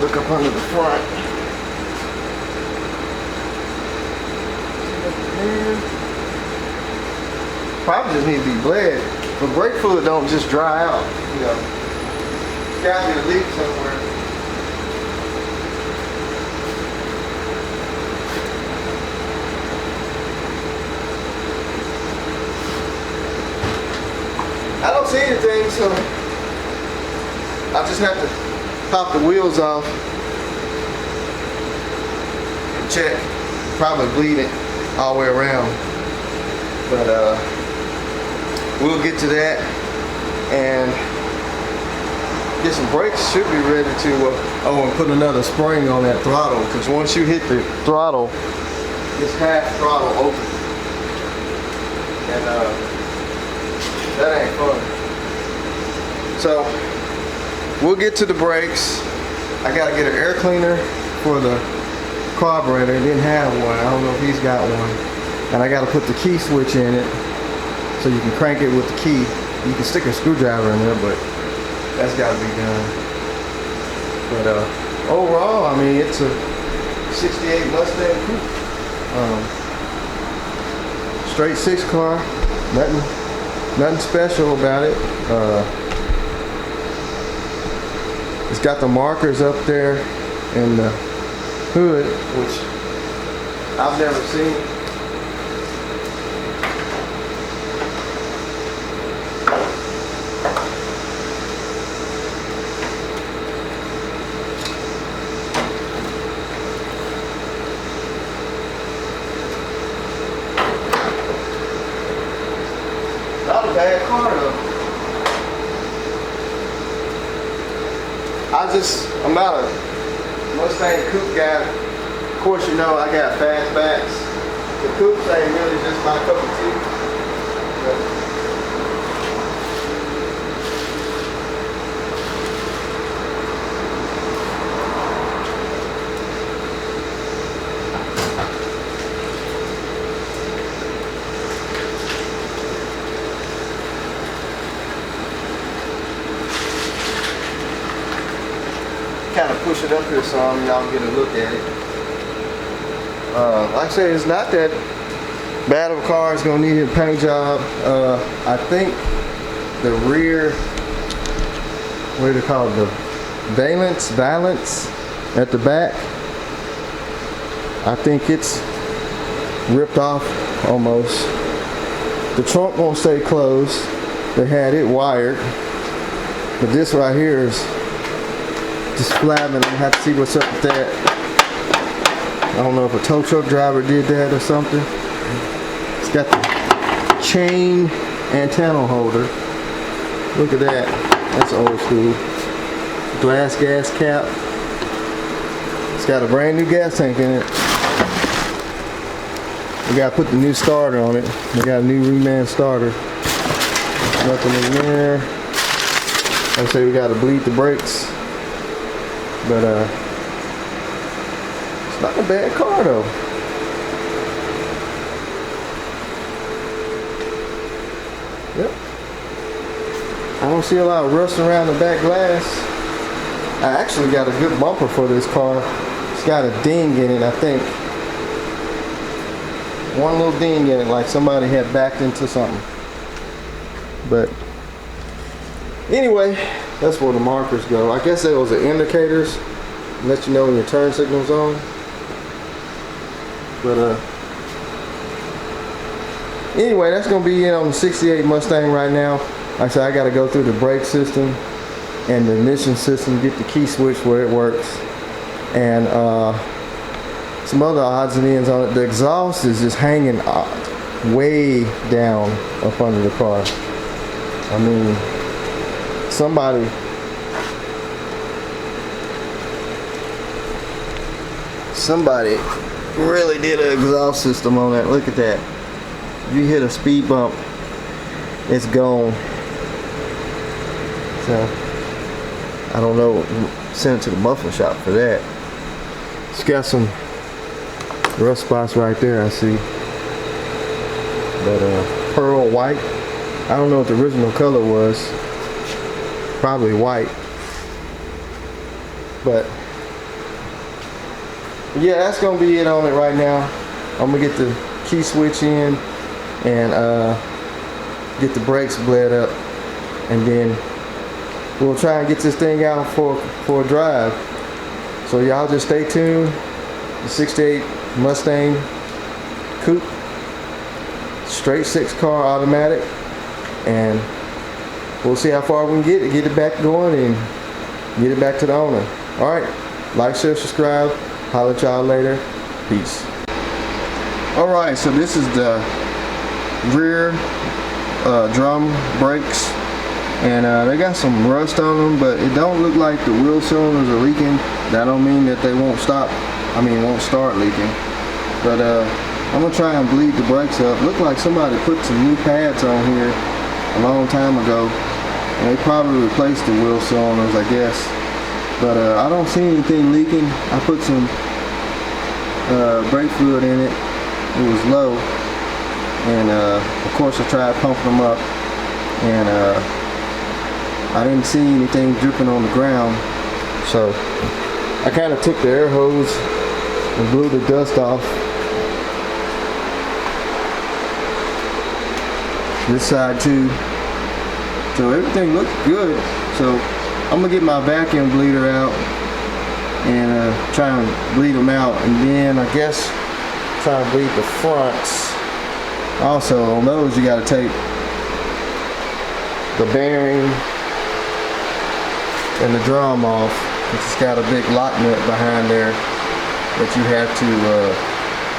Look up under the front. Probably just need to be bled, but brake fluid don't just dry out, you know. It's got to be a leak somewhere. I don't see anything, so I just have to pop the wheels off and check. Probably bleeding all the way around, but we'll get to that and get some brakes. Should be ready to oh, and put another spring on that throttle, because once you hit the throttle, it's half throttle open, and that ain't fun. So we'll get to the brakes. I gotta get an air cleaner for the carburetor. Didn't have one. I don't know if he's got one. And I got to put the key switch in it so you can crank it with the key. You can stick a screwdriver in there, but that's got to be done. But overall, I mean, it's a 68 Mustang coupe. Straight 6 car. Nothing special about it. It's got the markers up there in the hood, which I've never seen. Not a bad car though. I'm not a Mustang coupe guy. Of course, you know I got fastbacks. The coupes ain't really just my cup of tea. Kind of push it up here some, y'all get a look at it. Like I say, it's not that bad of a car. It's gonna need a paint job. I think the rear, what do they call it, the valance at the back, I think it's ripped off almost. The trunk won't stay closed. They had it wired, but this right here is just flabbing. I have to see what's up with that. I don't know if a tow truck driver did that or something. It's got the chain antenna holder. Look at that. That's old school. Glass gas cap. It's got a brand new gas tank in it. We gotta put the new starter on it. We got a new reman starter. Nothing in there. Like I say, we gotta bleed the brakes. But it's not a bad car though. Yep. I don't see a lot of rust around the back glass. I actually got a good bumper for this car. It's got a ding in it, I think. One little ding in it, like somebody had backed into something. But anyway, that's where the markers go. I guess those are indicators. Let you know when your turn signal's on. But anyway, that's gonna be it on the 68 Mustang right now. Like I said, I gotta go through the brake system and the ignition system, get the key switch where it works, and some other odds and ends on it. The exhaust is just hanging way down up under the car. I mean, somebody really did an exhaust system on that. Look at that. If you hit a speed bump, it's gone. So I don't know, send it to the muffler shop for that. It's got some rust spots right there, I see. But pearl white. I don't know what the original color was. Probably white. But yeah, that's gonna be it on it right now. I'm gonna get the key switch in and get the brakes bled up, and then we'll try and get this thing out for a drive. So y'all just stay tuned. The 68 Mustang Coupe, straight 6-car automatic, and we'll see how far we can get it back going and get it back to the owner. Alright, like, share, subscribe. Holler at y'all later. Peace. Alright, so this is the rear drum brakes, and they got some rust on them, but it don't look like the wheel cylinders are leaking. That don't mean that they won't start leaking. But I'm gonna try and bleed the brakes up. Look like somebody put some new pads on here a long time ago, and they probably replaced the wheel cylinders, I guess. But I don't see anything leaking. I put some brake fluid in it. It was low, and of course I tried pumping them up, and I didn't see anything dripping on the ground. So I kind of took the air hose and blew the dust off. This side too. So everything looks good. So I'm gonna get my vacuum bleeder out and try and bleed them out, and then I guess try and bleed the fronts. Also on those you gotta take the bearing and the drum off. It's got a big lock nut behind there that you have to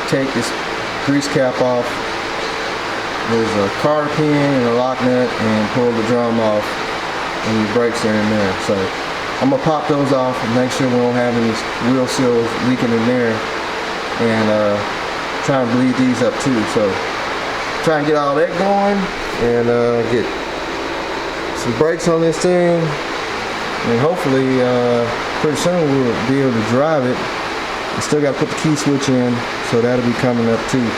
take this grease cap off. There's a cotter pin and a lock nut, and pull the drum off, and your brakes are in there. So I'm gonna pop those off and make sure we don't have any wheel seals leaking in there, and try and bleed these up too. So try and get all that going, and get some brakes on this thing, and hopefully pretty soon we'll be able to drive it. I still got to put the key switch in, so that'll be coming up too.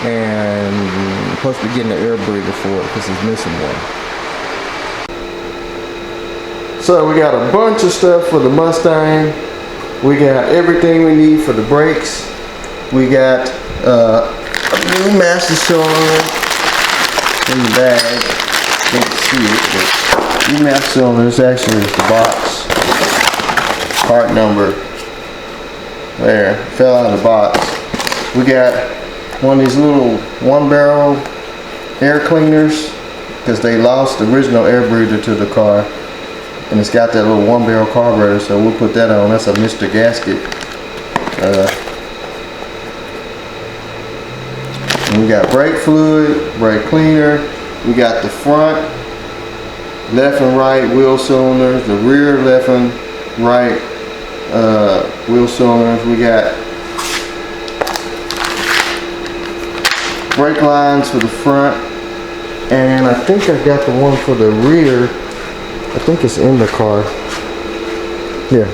And I'm supposed to be getting an air breather for it because it's missing one. So we got a bunch of stuff for the Mustang. We got everything we need for the brakes. We got a new master cylinder in the bag. Can't see it, but new master cylinder. This actually is the box. Part number. There, fell out of the box. We got one of these little 1-barrel air cleaners because they lost the original air breather to the car, and it's got that little 1-barrel carburetor, so we'll put that on. That's a Mr. Gasket. And we got brake fluid, brake cleaner. We got the front left and right wheel cylinders, the rear left and right wheel cylinders. We got brake lines for the front, and I think I got the one for the rear. I think it's in the car. Yeah.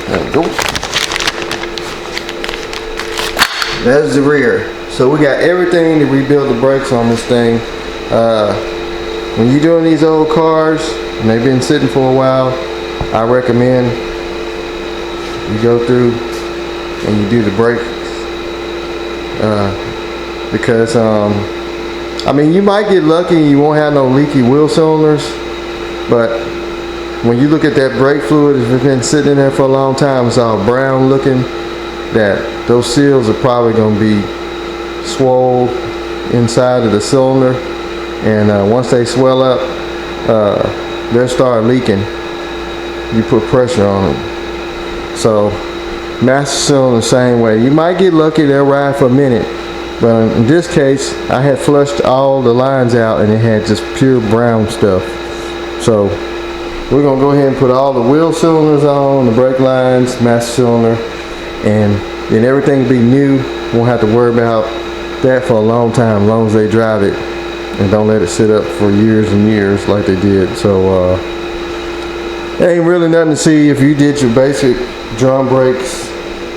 There we go. That's the rear. So we got everything to rebuild the brakes on this thing. When you're doing these old cars and they've been sitting for a while, I recommend you go through and you do the brakes, because I mean, you might get lucky and you won't have no leaky wheel cylinders, but when you look at that brake fluid, if it's been sitting in there for a long time, it's all brown looking, that those seals are probably going to be swole inside of the cylinder, and once they swell up, they'll start leaking. You put pressure on them. So master cylinder the same way. You might get lucky, they'll ride for a minute, but in this case I had flushed all the lines out and it had just pure brown stuff. So we're gonna go ahead and put all the wheel cylinders on, the brake lines, master cylinder, and then everything will be new. Won't have to worry about that for a long time, as long as they drive it and don't let it sit up for years and years like they did. So there ain't really nothing to see. If you did your basic drum brakes,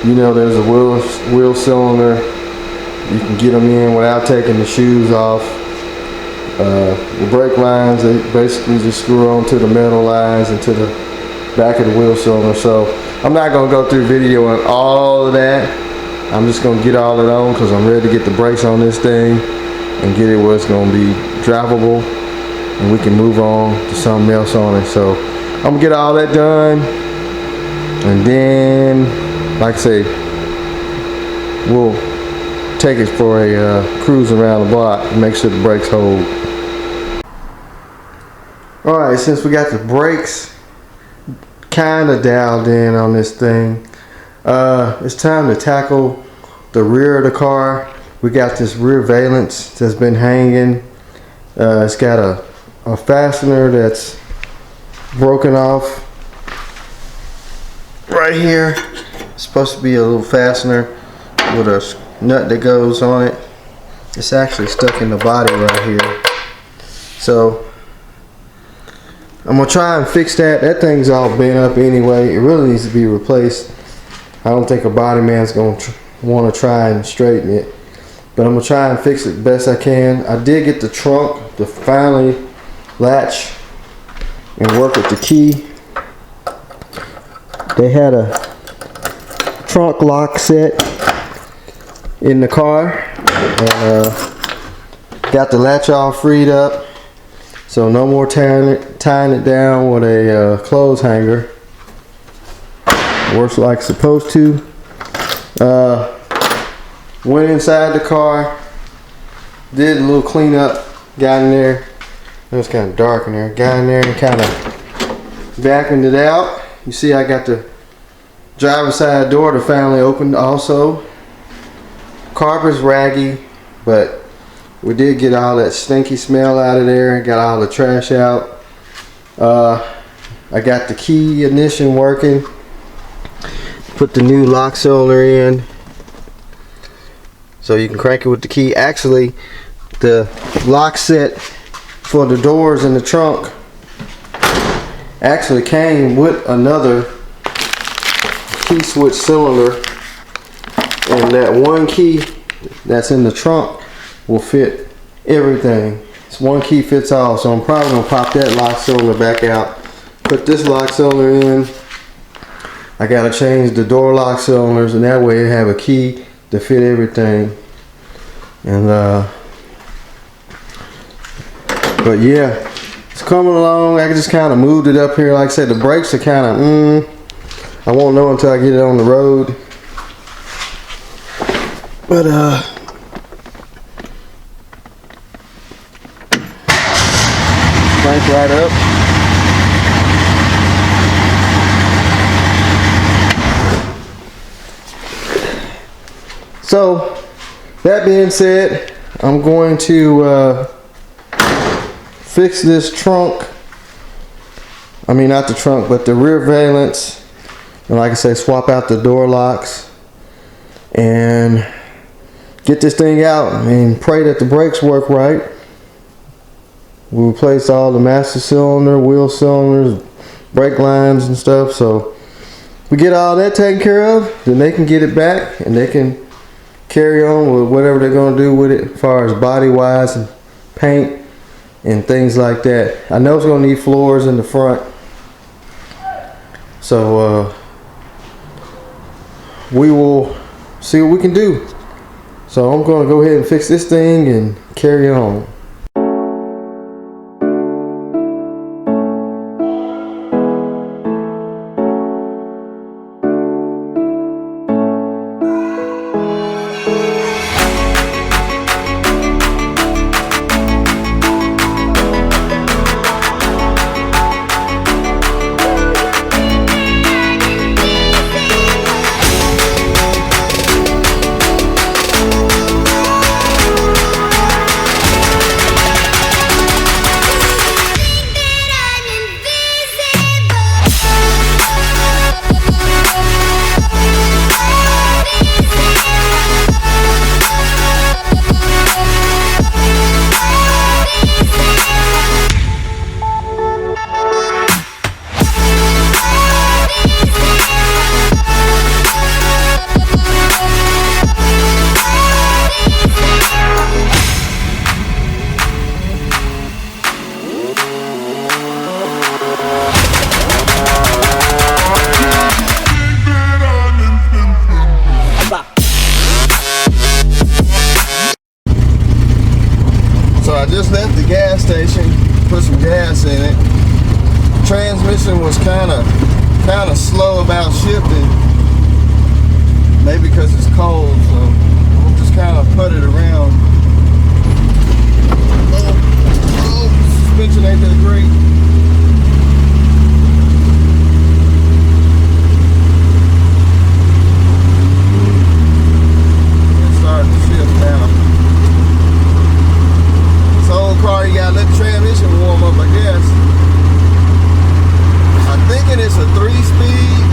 you know there's a wheel cylinder. You can get them in without taking the shoes off. The brake lines, they basically just screw onto the metal lines and to the back of the wheel cylinder. So I'm not going to go through video on all of that. I'm just going to get all it on because I'm ready to get the brakes on this thing and get it where it's going to be drivable and we can move on to something else on it. So I'm going to get all that done, and then, like I say, we'll take it for a cruise around the block and make sure the brakes hold. Alright, since we got the brakes kind of dialed in on this thing, it's time to tackle the rear of the car. We got this rear valance that's been hanging. It's got a fastener that's broken off right here. It's supposed to be a little fastener with a nut that goes on it. It's actually stuck in the body right here. So I'm gonna try and fix that. That thing's all bent up anyway. It really needs to be replaced. I don't think a body man's gonna want to try and straighten it, but I'm gonna try and fix it best I can. I did get the trunk to finally latch and work with the key. They had a trunk lock set in the car, and got the latch all freed up, so no more tying it down with a clothes hanger. Works like it's supposed to. Went inside the car, did a little cleanup, got in there. It was kind of dark in there. Got in there and kind of vacuumed it out. You see I got the driver's side door that finally opened also. Carpet's raggy, but we did get all that stinky smell out of there. Got all the trash out. I got the key ignition working. Put the new lock cylinder in, so you can crank it with the key. Actually, the lock set for the doors in the trunk actually came with another key switch cylinder, and that one key that's in the trunk will fit everything. It's one key fits all, so I'm probably gonna pop that lock cylinder back out, put this lock cylinder in. I gotta change the door lock cylinders, and that way I have a key to fit everything. And but yeah, it's coming along. I just kind of moved it up here. Like I said, the brakes are kind of I won't know until I get it on the road. But crank right up. So that being said, I'm going to fix this trunk. I mean, not the trunk, but the rear valance. And like I say, swap out the door locks and get this thing out and pray that the brakes work right. We replaced all the master cylinder, wheel cylinders, brake lines and stuff. So we get all that taken care of, then they can get it back and they can carry on with whatever they're going to do with it as far as body wise and paint and things like that. I know it's going to need floors in the front. So we will see what we can do. So I'm going to go ahead and fix this thing and carry on. So I just left the gas station, put some gas in it. Transmission was kind of slow about shifting, maybe because it's cold. So we'll just kind of put it around. Suspension ain't that great. It's starting to shift now. Old car, you gotta let the transmission warm up, I guess. I'm thinking it's a 3-speed.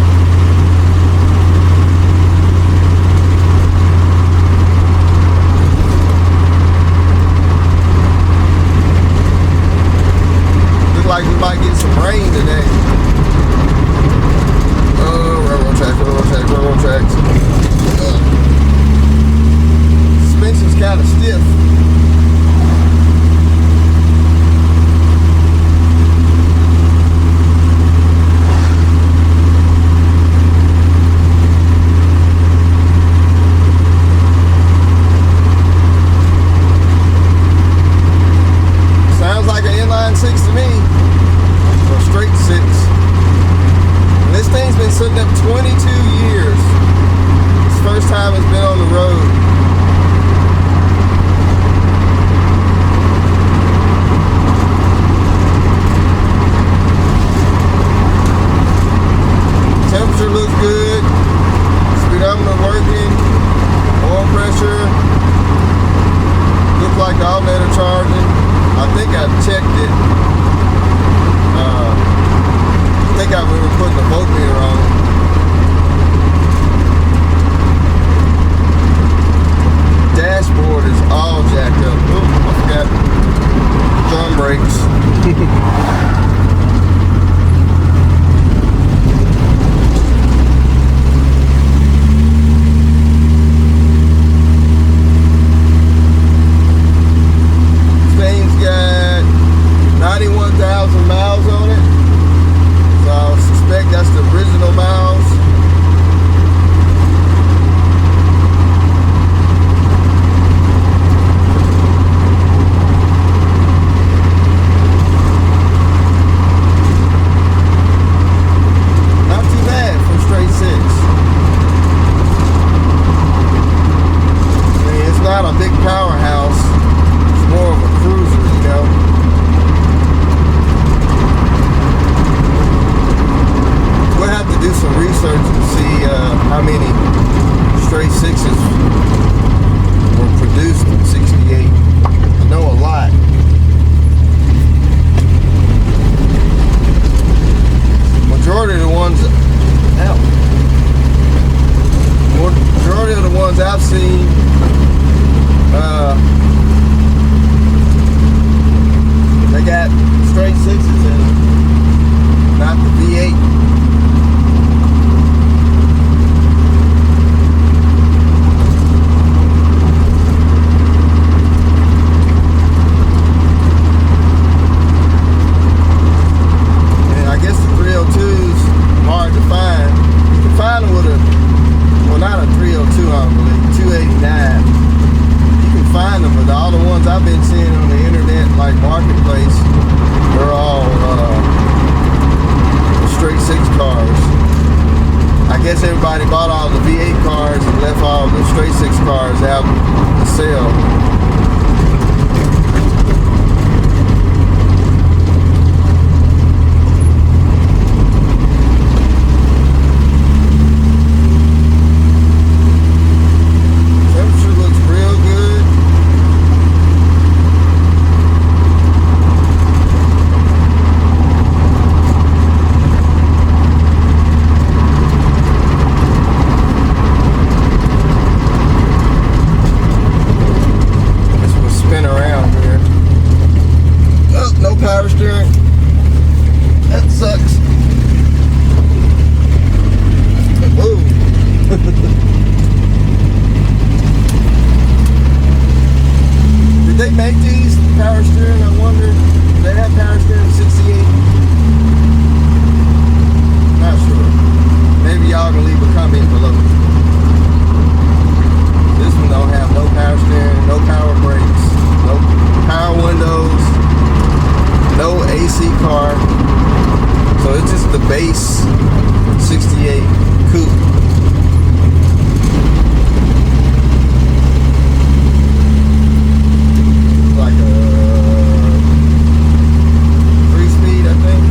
everybody bought all the V8 cars and left all the straight six cars out to sell. Power steering. That sucks. Whoa. Did they make these power steering? I wonder. Do they have power steering 68? Not sure. Maybe y'all can leave a comment below. This one don't have no power steering, no power brakes, no power windows. No AC car, so it's just the base 68 coupe. Like a 3-speed, I think.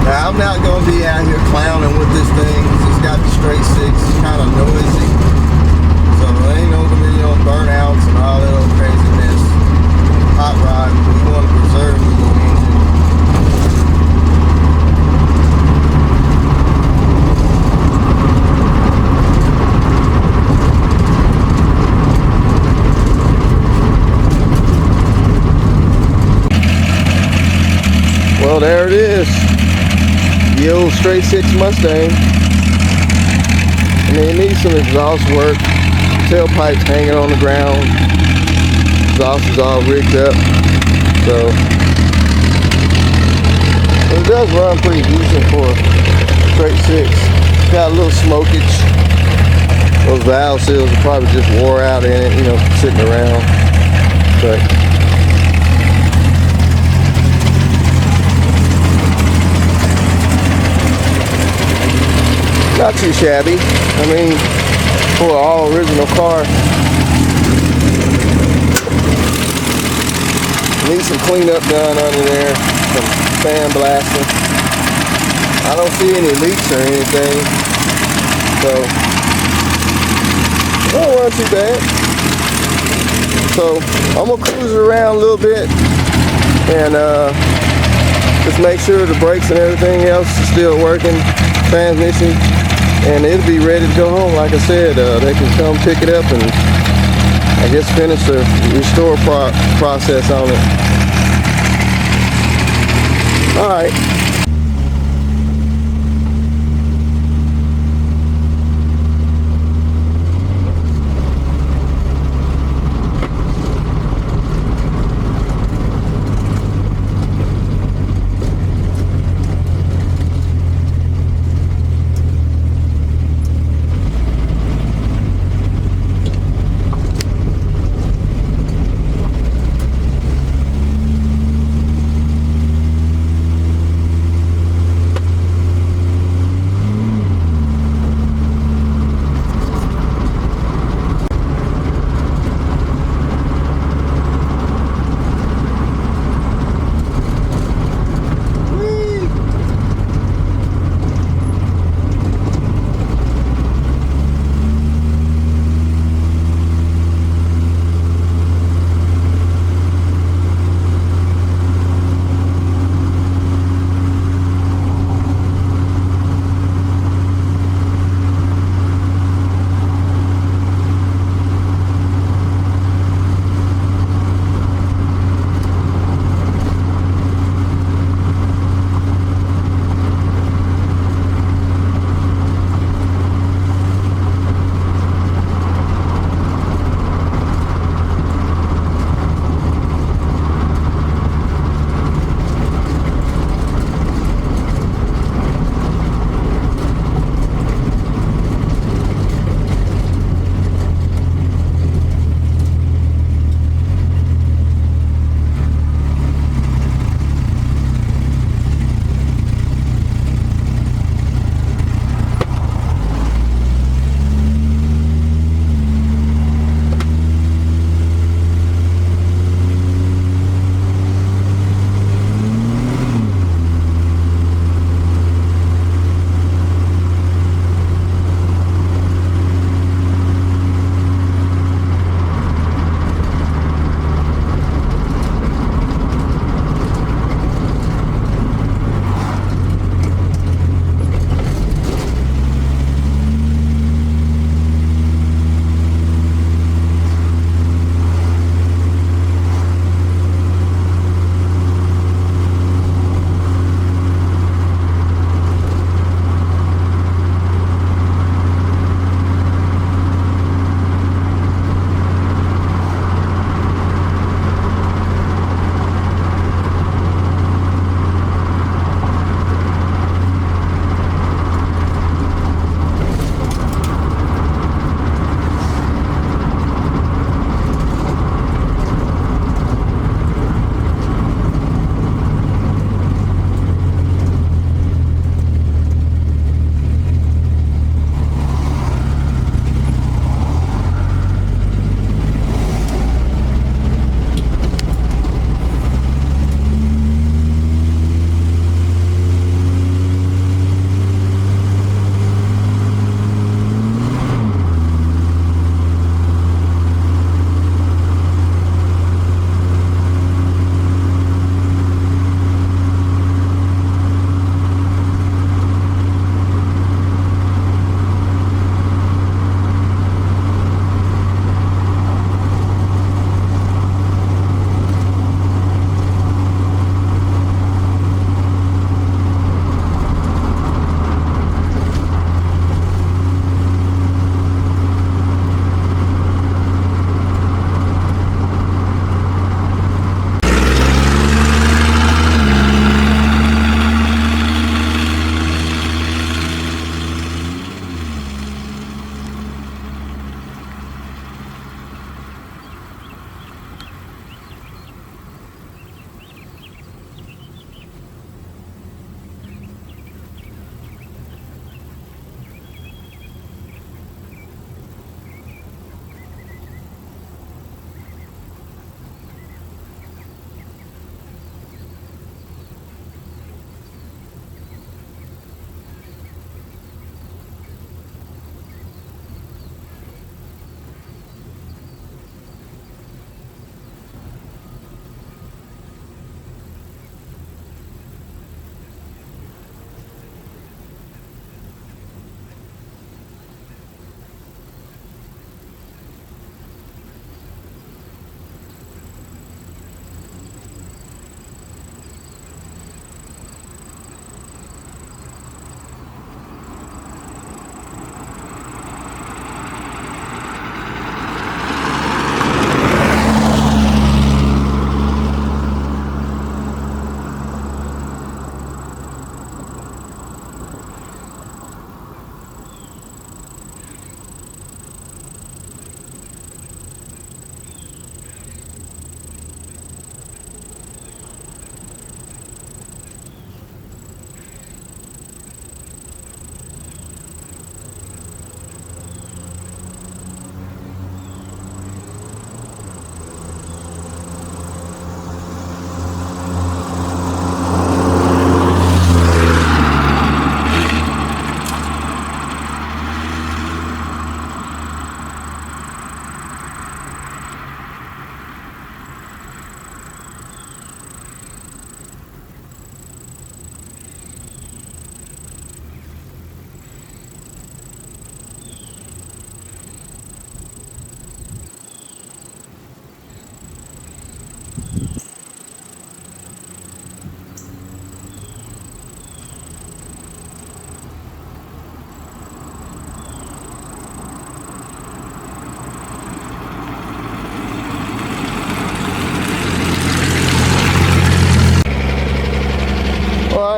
I'm not going to be out here clowning with this thing. It's got the straight six. It's kind of noisy. So there ain't no going to be no burnouts and all that old craziness. Hot rod. We want to preserve the little engine. Well, there it is. The old straight six Mustang. I mean, it needs some exhaust work. Tailpipe's hanging on the ground. Exhaust is all rigged up. So it does run pretty decent for a straight six. It's got a little smokage. Those valve seals are probably just wore out in it, you know, sitting around. But not too shabby. I mean, for an all original car. Needs some cleanup done under there. Some fan blasting. I don't see any leaks or anything. So, it don't run too bad. So, I'm going to cruise it around a little bit. And just make sure the brakes and everything else is still working. Transmission, and it'll be ready to go home. Like I said, they can come pick it up and I guess finish the restore process on it. All right.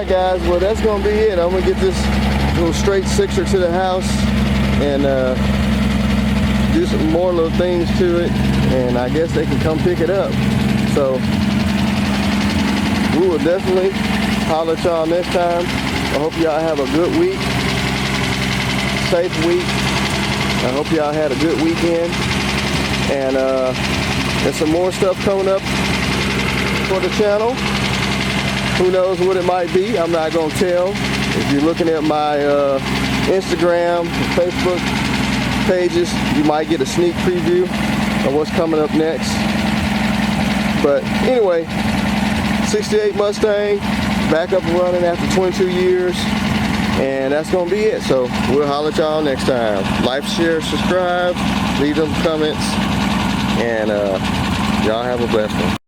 right, guys, well, that's gonna be it. I'm gonna get this little straight sixer to the house and do some more little things to it, and I guess they can come pick it up. So we will definitely holler at y'all next time. I hope y'all have a good week, safe week. I hope y'all had a good weekend, and there's some more stuff coming up for the channel. Who knows what it might be? I'm not gonna tell. If you're looking at my Instagram, Facebook pages, you might get a sneak preview of what's coming up next. But anyway, 68 Mustang, back up and running after 22 years, and that's gonna be it. So we'll holler at y'all next time. Like, share, subscribe, leave them comments, and y'all have a blessed one.